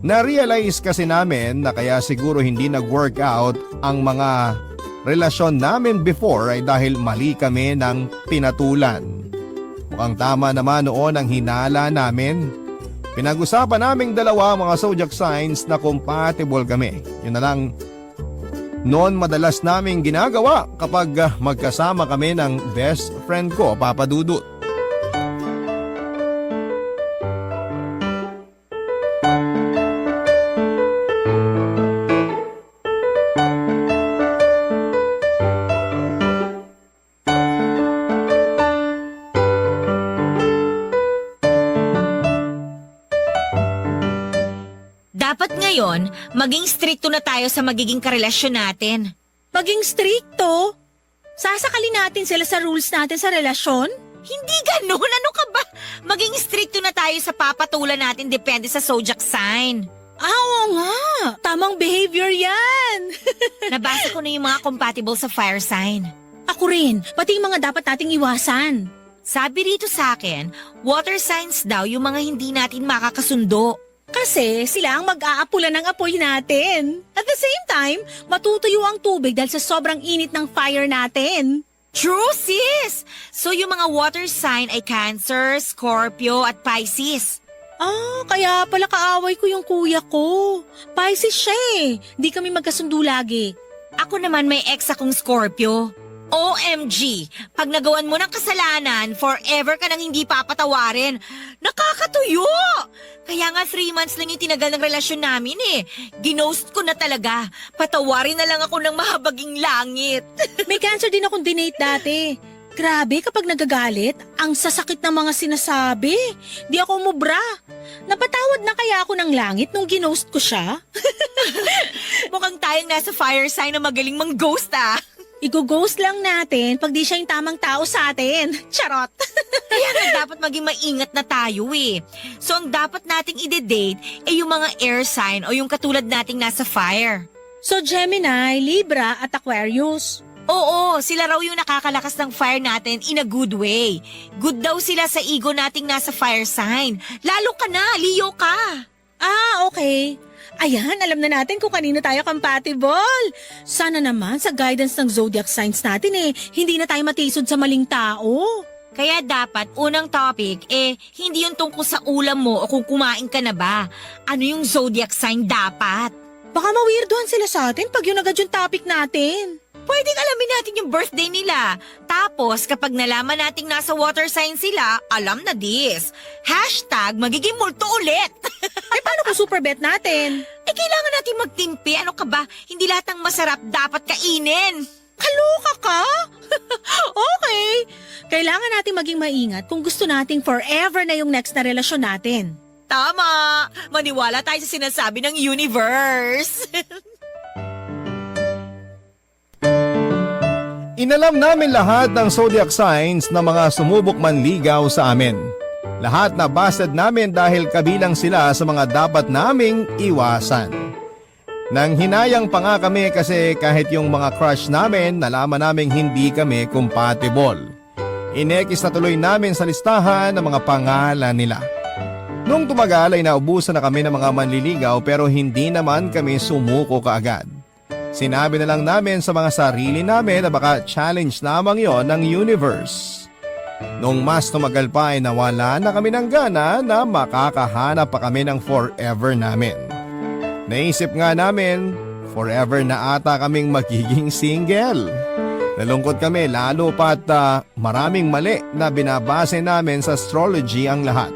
Na-realize kasi namin na kaya siguro hindi nag-work out ang mga relasyon namin before ay dahil mali kami ng pinatulan. Mukhang tama naman noon ang hinala namin. Pinag-usapan naming dalawa mga zodiac signs na compatible kami. Yun na lang noon madalas naming ginagawa kapag magkasama kami ng best friend ko, Papa Dudut. Dapat ngayon, maging stricto na tayo sa magiging karelasyon natin. Maging stricto. Sasakalin natin sila sa rules natin sa relasyon? Hindi ganun. Ano ka ba? Maging stricto na tayo sa papatulan natin depende sa zodiac sign. Oo nga. Tamang behavior yan. Nabasa ko na yung mga compatible sa fire sign. Ako rin. Pati yung mga dapat nating iwasan. Sabi rito sa akin, water signs daw yung mga hindi natin makakasundo. Kasi sila ang mag-aapula ng apoy natin. At the same time, matutuyo ang tubig dahil sa sobrang init ng fire natin. True, sis! So yung mga water sign ay Cancer, Scorpio at Pisces. Kaya pala kaaway ko yung kuya ko. Pisces siya eh. Di kami magkasundo lagi. Ako naman may ex akong Scorpio. OMG! Pag nagawan mo ng kasalanan, forever ka nang hindi papatawarin. Nakakatuyo! Kaya nga 3 months lang yung tinagal ng relasyon namin eh. Ginost ko na talaga. Patawarin na lang ako ng mahabaging langit. May cancer din akong dinate dati. Grabe kapag nagagalit, ang sasakit ng mga sinasabi. Di ako mubra. Napatawad na kaya ako ng langit nung ginost ko siya? Mukhang tayong nasa fire sign na magaling mang-ghost ah. Igo-ghost lang natin pag di siya yung tamang tao sa atin. Charot! Kaya nga dapat maging maingat na tayo eh. So ang dapat nating ide-date ay yung mga air sign o yung katulad nating nasa fire. So Gemini, Libra at Aquarius. Oo, sila raw yung nakakalakas ng fire natin in a good way. Good daw sila sa ego nating nasa fire sign. Lalo ka na, Leo ka. Okay. Ayan, alam na natin kung kanino tayo compatible. Sana naman sa guidance ng zodiac signs natin hindi na tayo matisod sa maling tao. Kaya dapat unang topic hindi yung tungkol sa ulam mo o kung kumain ka na ba. Ano yung zodiac sign dapat? Baka ma-weirdohan sila sa atin pag yun agad yung topic natin. Pwedeng alamin natin yung birthday nila. Tapos kapag nalaman nating nasa water sign sila, alam na this. Hashtag magiging multo ulit. Paano kung super bet natin? Kailangan natin magtimpi. Ano ka ba? Hindi lahat ng masarap dapat kainin. Kaloka ka? Okay. Kailangan natin maging maingat kung gusto nating forever na yung next na relasyon natin. Tama! Maniwala tayo sa sinasabi ng universe. Inalam namin lahat ng zodiac signs na mga sumubok manligaw sa amin. Lahat na busted namin dahil kabilang sila sa mga dapat naming iwasan. Nang hinayang pa nga kami kasi kahit yung mga crush namin nalaman naming hindi kami compatible. Inekis na tuloy namin sa listahan ng mga pangalan nila. Nung tumagal ay naubusan na kami ng mga manliligaw pero hindi naman kami sumuko kaagad. Sinabi na lang namin sa mga sarili namin na baka challenge lamang yon ng universe. Nung mas tumagal pa ay nawala na kami ng gana na makakahanap pa kami ng forever namin. Naisip nga namin, forever na ata kaming magiging single. Nalungkot kami lalo pat maraming mali na binabase namin sa astrology ang lahat.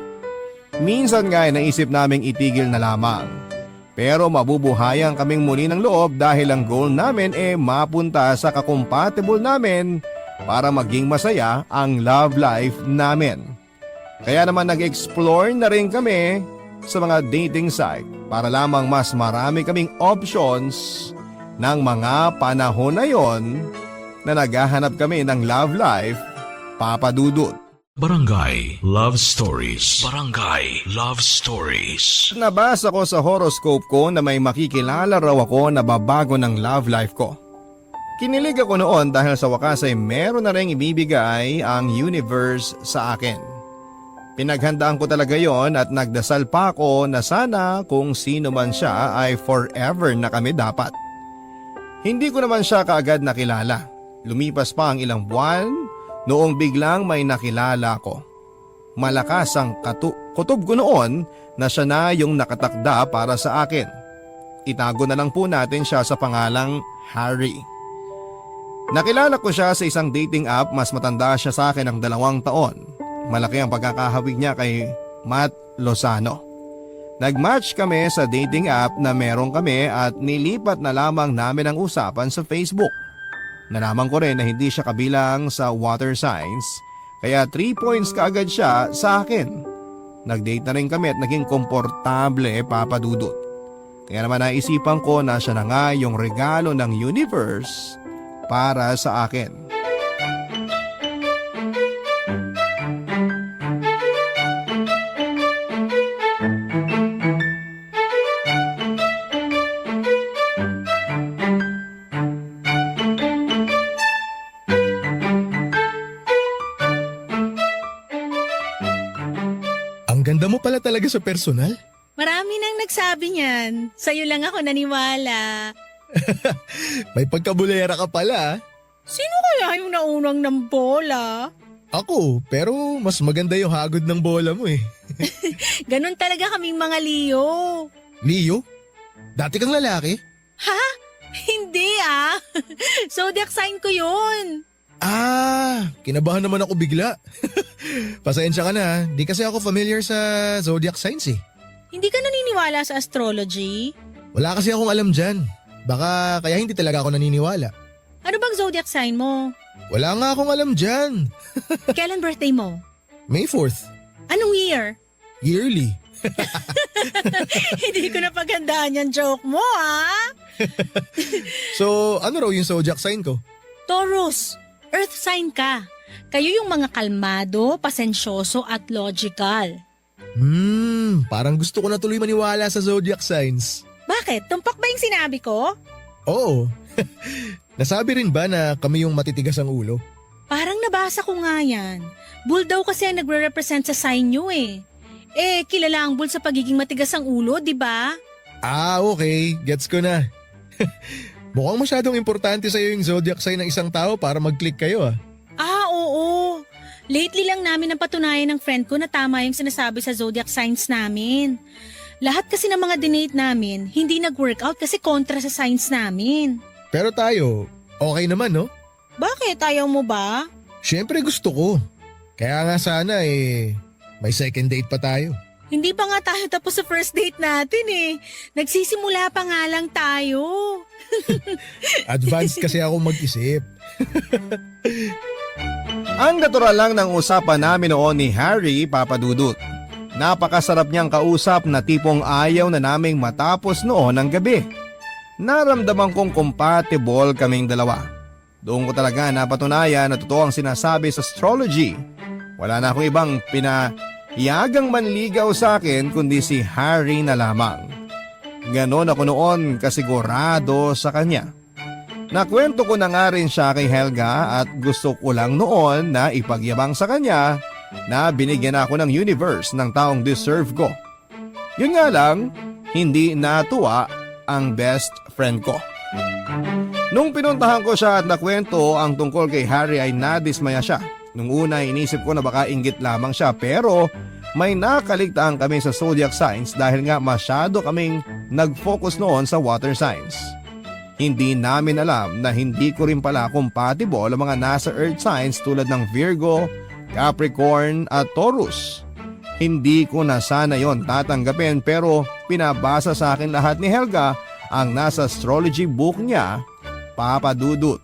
Minsan nga ay naisip naming itigil na lamang. Pero mabubuhayan kaming muli ng loob dahil ang goal namin mapunta sa kakompatible namin para maging masaya ang love life namin. Kaya naman nag-explore na rin kami sa mga dating site para lamang mas marami kaming options ng mga panahon na yon na naghahanap kami ng love life, Papa Dudut. Barangay Love Stories. Barangay Love Stories. Nabasa ko sa horoscope ko na may makikilala raw ako na babago ng love life ko. Kinilig ako noon dahil sa wakas ay meron na rin ibibigay ang universe sa akin. Pinaghandaan ko talaga yon at nagdasal pa ako na sana kung sino man siya ay forever na kami dapat. Hindi ko naman siya kaagad nakilala. Lumipas pa ang ilang buwan noong biglang may nakilala ko. Malakas ang kutob ko noon na siya na yung nakatakda para sa akin. Itago na lang po natin siya sa pangalang Harry. Nakilala ko siya sa isang dating app, mas matanda siya sa akin ng 2 taon. Malaki ang pagkakahawig niya kay Matt Lozano. Nag-match kami sa dating app na meron kami at nilipat na lamang namin ang usapan sa Facebook. Nalaman ko rin na hindi siya kabilang sa water signs, kaya 3 points kaagad siya sa akin. Nag-date na rin kami at naging komportable, Papa Dudut. Kaya naman naisipan ko na siya na nga yung regalo ng universe para sa akin. Ang ganda mo pala talaga sa personal. Marami nang nagsabi niyan. Sa'yo lang ako naniwala. May pagkabulera ka pala. Sino kaya yung naunang ng bola? Ako, pero mas maganda yung hagod ng bola mo eh. Ganon talaga kaming mga Leo. Leo? Dati kang lalaki? Ha? Hindi ah. Zodiac sign ko yun. Kinabahan naman ako bigla. Pasensya ka na, di kasi ako familiar sa zodiac signs eh. Hindi ka naniniwala sa astrology? Wala kasi akong alam dyan. Baka kaya hindi talaga ako naniniwala. Ano bang zodiac sign mo? Wala nga akong alam dyan. Kailan birthday mo? May 4th. Anong year? Yearly. Hindi ko napagandaan yung joke mo ah. So, ano raw yung zodiac sign ko? Taurus, earth sign ka. Kayo yung mga kalmado, pasensyoso at logical. Parang gusto ko na tuloy maniwala sa zodiac signs. Bakit? Tumpak ba yung sinabi ko? Oo. Nasabi rin ba na kami yung matitigas ang ulo? Parang nabasa ko nga yan. Bull daw kasi ang nagre-represent sa sign nyo eh. Eh, kilala ang bull sa pagiging matigas ang ulo, di ba? Okay. Gets ko na. Mukhang masyadong importante sa'yo yung zodiac sign ng isang tao para mag-click kayo ah. Oo. Lately lang namin napatunayan ng friend ko na tama yung sinasabi sa zodiac signs namin. Lahat kasi ng mga dinate namin, hindi nag-workout kasi kontra sa signs namin. Pero tayo, okay naman no? Bakit? Ayaw mo ba? Siyempre gusto ko. Kaya nga sana may second date pa tayo. Hindi pa nga tayo tapos sa first date natin eh. Nagsisimula pa nga lang tayo. Advanced kasi ako mag-isip. Ang natural lang ng usapan namin noon ni Harry, Papa Dudut. Napakasarap niyang kausap na tipong ayaw na naming matapos noon ng gabi. Naramdaman kong compatible kaming dalawa. Doon ko talaga napatunayan na totoo ang sinasabi sa astrology. Wala na akong ibang pinahiyagang manligaw sa akin kundi si Harry na lamang. Ganon ako noon kasigurado sa kanya. Nakwento ko na nga rin siya kay Helga at gusto ko lang noon na ipagyabang sa kanya na binigyan ako ng universe ng taong deserve ko. Yun nga lang, hindi natuwa ang best friend ko. Nung pinuntahan ko siya at nakwento ang tungkol kay Harry ay nadismaya siya. Nung una inisip ko na baka inggit lamang siya pero may nakaligtaan kami sa zodiac signs dahil nga masyado kaming nag-focus noon sa water signs. Hindi namin alam na hindi ko rin pala compatible ang mga nasa earth signs tulad ng Virgo, Capricorn at Taurus. Hindi ko na sana yon tatanggapin pero pinabasa sa akin lahat ni Helga ang nasa astrology book niya, Papa Dudut.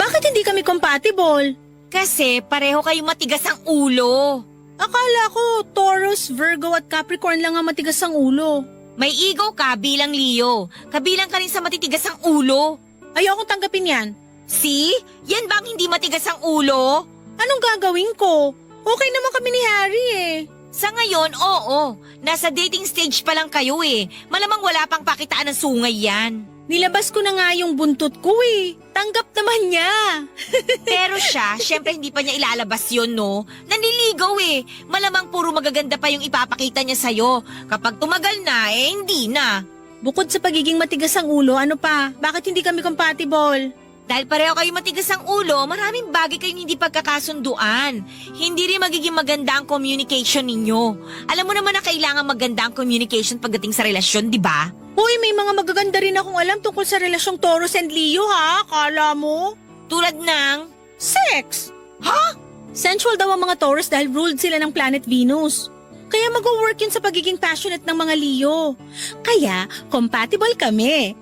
Bakit hindi kami compatible? Kasi pareho kayo matigas ang ulo. Akala ko Taurus, Virgo at Capricorn lang ang matigas ang ulo. May ego ka bilang Leo. Kabilang ka rin sa matitigas ang ulo. Ayokong tanggapin yan. See? Yan ba ang hindi matigas ang ulo? Anong gagawin ko? Okay naman kami ni Harry eh. Sa ngayon, oo. Nasa dating stage pa lang kayo eh. Malamang wala pang pakitaan ng sungay yan. Nilabas ko na nga yung buntot ko eh. Tanggap naman niya. Pero siya, syempre hindi pa niya ilalabas yun, no? Nanliligaw eh. Malamang puro magaganda pa yung ipapakita niya sa'yo. Kapag tumagal na, hindi na. Bukod sa pagiging matigas ang ulo, ano pa? Bakit hindi kami compatible? Dahil pareho kayo matigas ang ulo, maraming bagay kayong hindi pagkakasunduan. Hindi rin magiging maganda ang communication ninyo. Alam mo naman na kailangan maganda ang communication pagdating sa relasyon, di ba? Hoy, may mga magaganda rin akong alam tungkol sa relasyong Taurus and Leo ha? Kala mo? Tulad ng... Sex! Ha? Sensual daw ang mga Taurus dahil ruled sila ng planet Venus. Kaya mag-work yun sa pagiging passionate ng mga Leo. Kaya, compatible kami.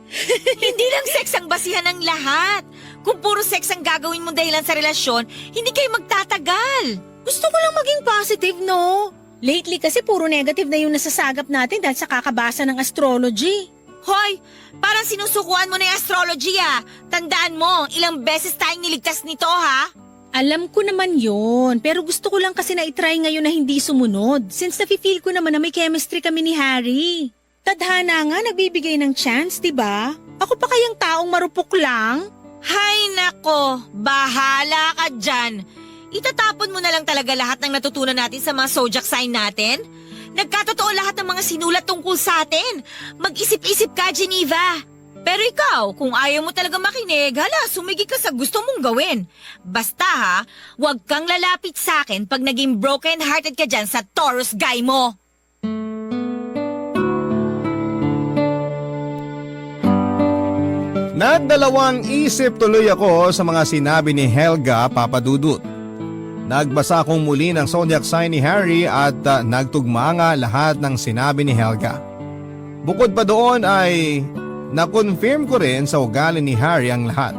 Hindi lang sex ang basihan ng lahat. Kung puro sex ang gagawin mo dahilan sa relasyon, hindi kayo magtatagal. Gusto ko lang maging positive, no? Lately kasi puro negative na yung nasasagap natin dahil sa kakabasa ng astrology. Hoy, parang sinusukuan mo na yung astrology ah. Tandaan mo, ilang beses tayong niligtas nito ha. Alam ko naman yon, pero gusto ko lang kasi na itry ngayon na hindi sumunod since nafe-feel ko naman na may chemistry kami ni Harry. Tadhana nga nagbibigay ng chance, di ba? Ako pa kayang taong marupok lang? Hay nako, bahala ka dyan. Itatapon mo na lang talaga lahat ng natutunan natin sa mga zodiac sign natin? Nagkatotoo lahat ng mga sinulat tungkol sa atin. Mag-isip-isip ka, Geneva. Pero ikaw, kung ayaw mo talaga makinig, hala, sumigi ka sa gusto mong gawin. Basta ha, huwag kang lalapit sa akin pag naging broken-hearted ka dyan sa Taurus guy mo. Nagdalawang isip tuloy ako sa mga sinabi ni Helga, Papa Dudut. Nagbasa akong muli ng zodiac sign ni Harry at nagtugma nga lahat ng sinabi ni Helga. Bukod pa doon ay na-confirm ko rin sa ugali ni Harry ang lahat.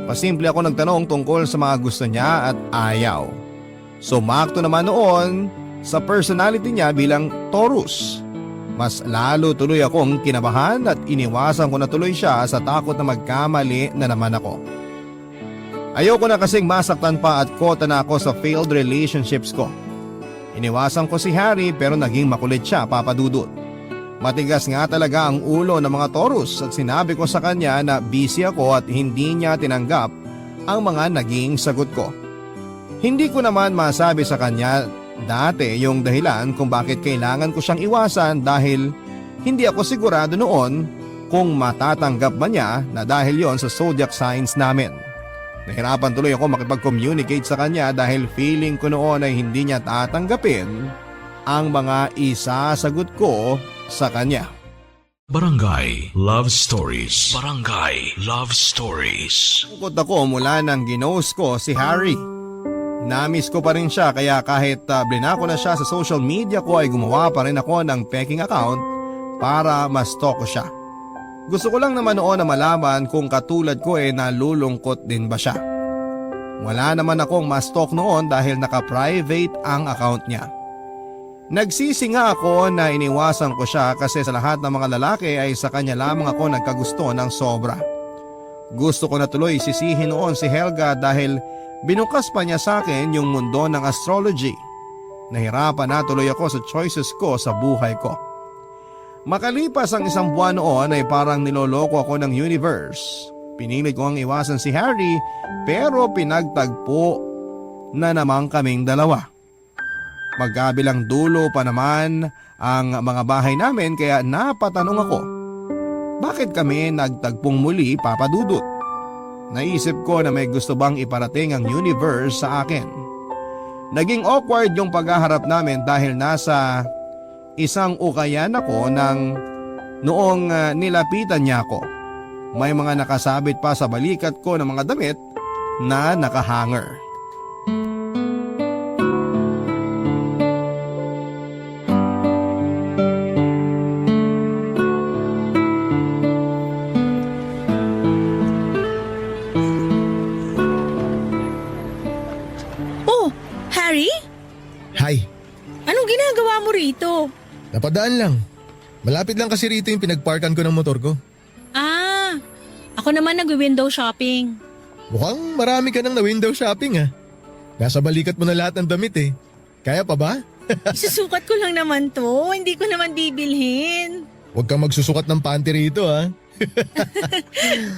Pasimple ako nagtanong tungkol sa mga gusto niya at ayaw. Sumakto naman noon sa personality niya bilang Taurus. Mas lalo tuloy akong kinabahan at iniwasan ko na tuloy siya sa takot na magkamali na naman ako. Ayoko na kasing masaktan pa at kota na ako sa failed relationships ko. Iniwasan ko si Harry pero naging makulit siya, Papa Dudut. Matigas nga talaga ang ulo ng mga Taurus at sinabi ko sa kanya na busy ako at hindi niya tinanggap ang mga naging sagot ko. Hindi ko naman masabi sa kanya dati yung dahilan kung bakit kailangan ko siyang iwasan dahil hindi ako sigurado noon kung matatanggap ba niya na dahil yon sa zodiac signs namin. Nahirapan tuloy ako makipag-communicate sa kanya dahil feeling ko noon ay hindi niya tatanggapin ang mga isasagot ko sa kanya. Barangay Love Stories. Barangay Love Stories. Bukod ako mula nang ginost ko si Harry. Namiss ko pa rin siya kaya kahit blinako na siya sa social media ko ay gumawa pa rin ako ng peking account para ma-stalk ko siya. Gusto ko lang naman noon na malaman kung katulad ko nalulungkot din ba siya. Wala naman akong ma-stalk noon dahil naka-private ang account niya. Nagsisi nga ako na iniwasan ko siya kasi sa lahat ng mga lalaki ay sa kanya lamang ako nagkagusto ng sobra. Gusto ko na tuloy sisihin noon si Helga dahil binukas pa niya sa akin yung mundo ng astrology. Nahirapan na tuloy ako sa choices ko sa buhay ko. Makalipas ang isang buwan noon ay parang niloloko ako ng universe. Pinilit ko ang iwasan si Harry pero pinagtagpo na naman kaming dalawa. Magkabilang dulo pa naman ang mga bahay namin kaya napatanong ako, bakit kami nagtagpong muli, Papa Dudut? Naisip ko na may gusto bang iparating ang universe sa akin. Naging awkward yung paghaharap namin dahil nasa isang ukayan ako noong nilapitan niya ako. May mga nakasabit pa sa balikat ko ng mga damit na nakahanger. Oh, Harry? Hi, Anong ginagawa mo rito? napadaan lang. Malapit lang kasi rito yung pinagparkan ko ng motor ko. Ah, ako naman nag-window shopping. Mukhang marami ka nang na window shopping ah. Nasa balikat mo na lahat ng damit eh. Kaya pa ba? Isusukat ko lang naman to, hindi ko naman bibilhin. Huwag kang magsusukat ng panty rito ah.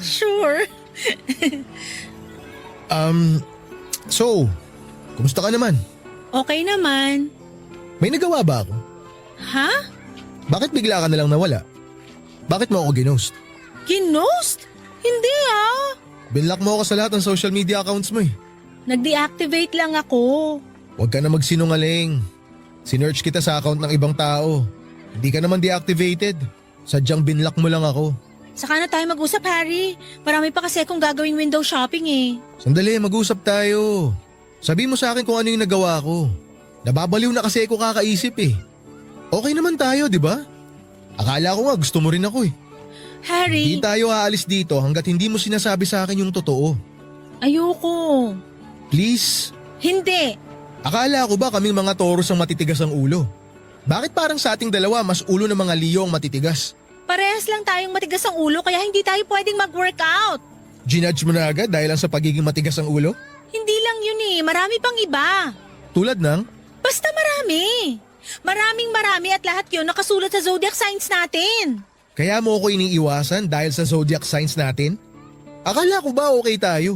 Sure. So, kumusta ka naman? Okay naman. May nagawa ba ako? Ha? Bakit bigla ka na lang nawala? Bakit mo ako ginost? Ginost? Hindi ah. Binlock mo ako sa lahat ng social media accounts mo eh. Nag-deactivate lang ako. Huwag ka na magsinungaling. Sinearch kita sa account ng ibang tao. Hindi ka naman deactivated. Sadyang binlock mo lang ako. Saka na tayo mag-usap, Harry. Marami pa kasi akong gagawing window shopping eh. Sandali, mag-usap tayo. Sabi mo sa akin kung ano yung nagawa ko. Nababaliw na kasi ako kakaisip eh. Okay naman tayo, di ba? Akala ko nga gusto mo rin ako eh. Harry, Hindi tayo aalis dito hanggat hindi mo sinasabi sa akin yung totoo. ayoko. Please? Hindi. Akala ko ba kaming mga Taurus ang matitigas ang ulo? Bakit parang sa ating dalawa mas ulo ng mga Leo ang matitigas? Parehas lang tayong matigas ang ulo kaya hindi tayo pwedeng mag-workout. Ginudge mo na agad dahil lang sa pagiging matigas ang ulo? Hindi lang yun eh, marami pang iba. Tulad ng? Basta marami. Marami at lahat yun nakasulat sa zodiac signs natin. Kaya mo ako iniiwasan dahil sa zodiac signs natin? Akala ko ba okay tayo?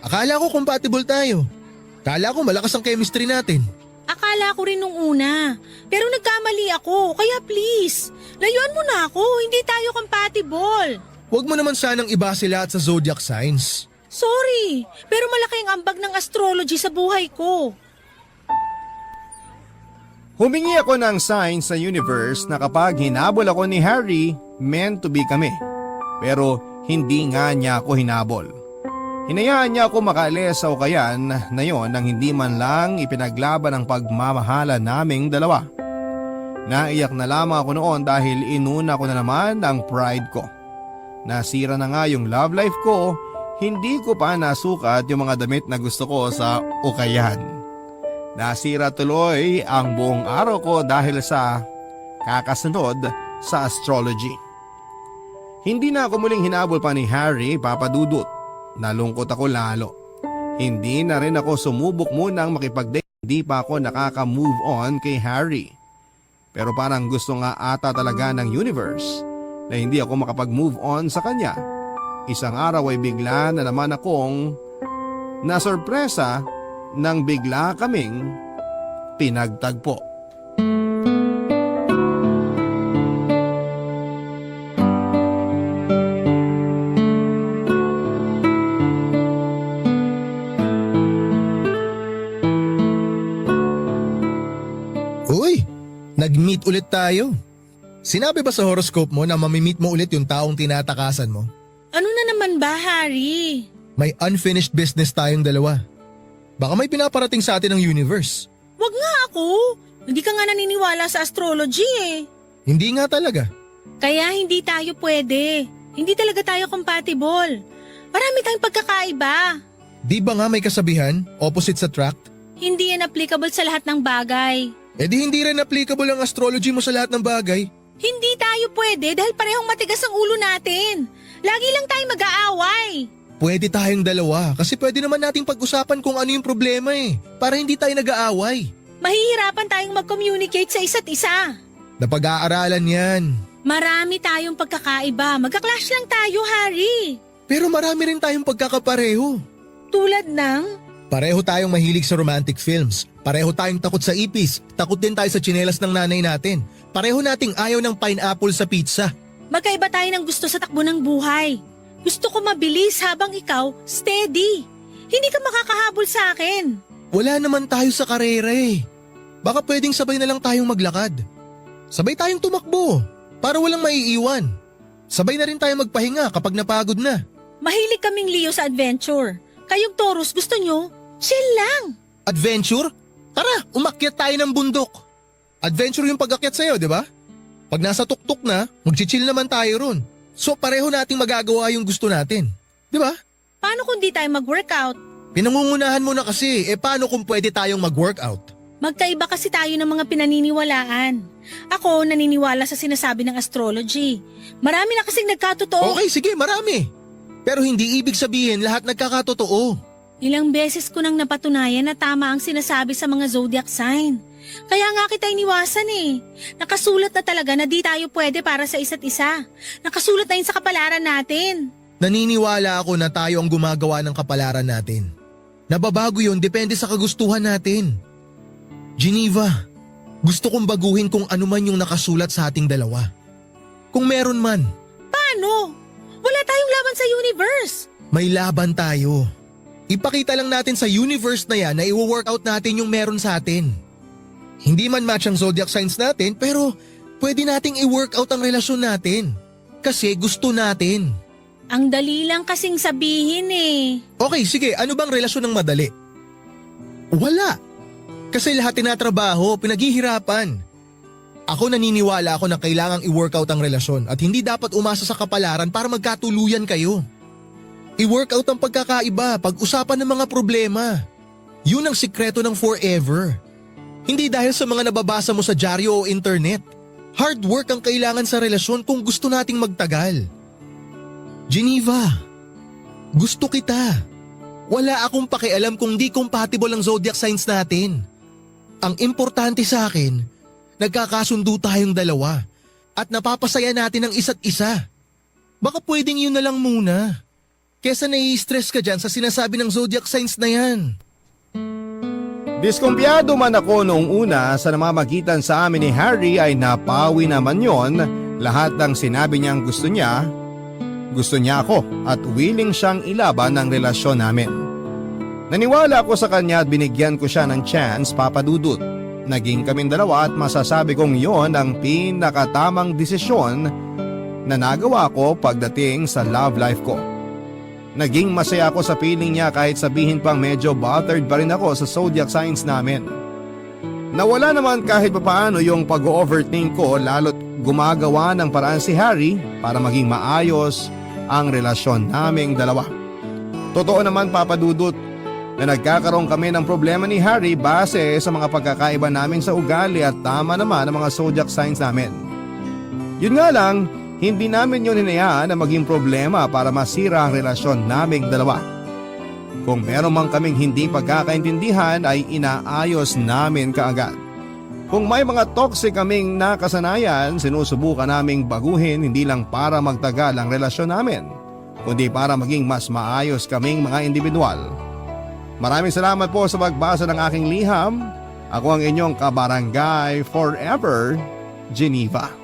Akala ko compatible tayo. Akala ko malakas ang chemistry natin. Akala ko rin nung una. Pero nagkamali ako, kaya please, layuan mo na ako, hindi tayo compatible. Huwag mo naman sanang ibase lahat sa zodiac signs. Sorry, pero malaki ang ambag ng astrology sa buhay ko. Humingi ako ng sign sa universe na kapag hinabol ako ni Harry, meant to be kami. Pero hindi nga niya ako hinabol. Hinayaan niya ako makaalis sa ukayan na yon nang hindi man lang ipinaglaban ang pagmamahala naming dalawa. Naiyak na lamang ako noon dahil inuna ko na naman ang pride ko. Nasira na nga yung love life ko, hindi ko pa nasukat yung mga damit na gusto ko sa ukayan. Nasira tuloy ang buong araw ko dahil sa kakasunod sa astrology. Hindi na ako muling hinabol pa ni Harry, Papa Dudut. Nalungkot ako lalo. Hindi na rin ako sumubok munang makipag-date. Hindi pa ako nakaka-move on kay Harry. Pero parang gusto nga ata talaga ng universe na hindi ako makapag-move on sa kanya. Isang araw ay bigla na naman akong nasorpresa nang bigla kaming pinagtagpo. Uy, nag-meet ulit tayo. Sinabi ba sa horoscope mo na mamimit mo ulit yung taong tinatakasan mo? Ano na naman ba, Harry? May unfinished business tayong dalawa. Baka may pinaparating sa atin ng universe. Wag nga ako. Hindi ka nga naniniwala sa astrology eh. Hindi nga talaga. Kaya hindi tayo pwede. Hindi talaga tayo compatible. Marami tayong pagkakaiba. Di ba nga may kasabihan, opposites attract? Hindi yan applicable sa lahat ng bagay. Eh di hindi rin applicable ang astrology mo sa lahat ng bagay. Hindi tayo pwede dahil parehong matigas ang ulo natin. Lagi lang tayo mag-aaway. Pwede tayong dalawa kasi pwede naman nating pag-usapan kung ano yung problema eh. Para hindi tayo nag-aaway. Mahihirapan tayong mag-communicate sa isa't isa. Napag-aaralan yan. Marami tayong pagkakaiba. Magka-clash lang tayo, Harry. Pero marami rin tayong pagkakapareho. Tulad ng... Pareho tayong mahilig sa romantic films. Pareho tayong takot sa ipis. Takot din tayo sa tsinelas ng nanay natin. Pareho nating ayaw ng pineapple sa pizza. Magkaiba tayo ng gusto sa takbo ng buhay. Gusto ko mabilis habang ikaw steady. Hindi ka makakahabol sa akin. Wala naman tayo sa karera eh. Baka pwedeng sabay na lang tayong maglakad. Sabay tayong tumakbo para walang maiiwan. Sabay na rin tayong magpahinga kapag napagod na. Mahilig kaming Leo sa adventure. Kayong Taurus gusto nyo? Chill lang. Adventure? Tara, umakyat tayo ng bundok. Adventure yung pag-akyat sa'yo, di ba? Pag nasa tuktok na, mag-chill naman tayo ron. So pareho nating magagawa yung gusto natin. Di ba? Paano kung di tayo mag-workout? Pinangungunahan mo na kasi, paano kung pwede tayong mag-workout? Magkaiba kasi tayo ng mga pinaniniwalaan. Ako naniniwala sa sinasabi ng astrology. Marami na kasing nagkatotoo. Okay, sige, marami. Pero hindi ibig sabihin lahat nagkakatotoo. Ilang beses ko nang napatunayan na tama ang sinasabi sa mga zodiac sign. Kaya nga kita iniwasan eh. Nakasulat na talaga na di tayo pwede para sa isa't isa. Nakasulat na yun sa kapalaran natin. Naniniwala ako na tayo ang gumagawa ng kapalaran natin. Nababago yun depende sa kagustuhan natin. Geneva, gusto kong baguhin kung ano man yung nakasulat sa ating dalawa. Kung meron man. Paano? Wala tayong laban sa universe. May laban tayo. Ipakita lang natin sa universe na yan na i-workout natin yung meron sa atin. Hindi man match ang zodiac signs natin pero pwede nating i-workout ang relasyon natin. Kasi gusto natin. Ang dali lang kasing sabihin eh. Okay, sige. Ano bang relasyon ng madali? Wala. Kasi lahat tinatrabaho, pinaghihirapan. Ako naniniwala ako na kailangang i-workout ang relasyon at hindi dapat umasa sa kapalaran para magkatuluyan kayo. I-workout ang pagkakaiba, pag-usapan ng mga problema. Yun ang sikreto ng forever. Hindi dahil sa mga nababasa mo sa dyaryo o internet. Hard work ang kailangan sa relasyon kung gusto nating magtagal. Geneva, gusto kita. Wala akong pakialam kung di compatible ang zodiac signs natin. Ang importante sa akin, nagkakasundo tayong dalawa at napapasaya natin ang isa't isa. Baka pwedeng yun na lang muna. Kesa nai-stress ka dyan sa sinasabi ng zodiac signs na yan. Diskumpiyado man ako noong una sa namamagitan sa amin ni Harry ay napawi naman yon. Lahat ng sinabi niyang gusto niya ako at willing siyang ilaban ng relasyon namin. Naniwala ako sa kanya at binigyan ko siya ng chance, Papa Dudut. Naging kaming dalawa at masasabi kong yon ang pinakatamang desisyon na nagawa ko pagdating sa love life ko. Naging masaya ako sa feeling niya kahit sabihin pang medyo bothered pa rin ako sa zodiac signs namin. Nawala naman kahit papaano yung pag-overthink ko lalo't gumagawa ng paraan si Harry para maging maayos ang relasyon naming dalawa. Totoo naman, Papa Dudut, na nagkakaroon kami ng problema ni Harry base sa mga pagkakaiba namin sa ugali at tama naman ang mga zodiac signs namin. Yun nga lang, hindi namin yun hinayaan na maging problema para masira ang relasyon naming dalawa. Kung meron man kaming hindi pagkakaintindihan ay inaayos namin kaagad. Kung may mga toxic kaming nakasanayan, sinusubukan naming baguhin hindi lang para magtagal ang relasyon namin, kundi para maging mas maayos kaming mga individual. Maraming salamat po sa pagbasa ng aking liham. Ako ang inyong kabarangay forever, Geneva.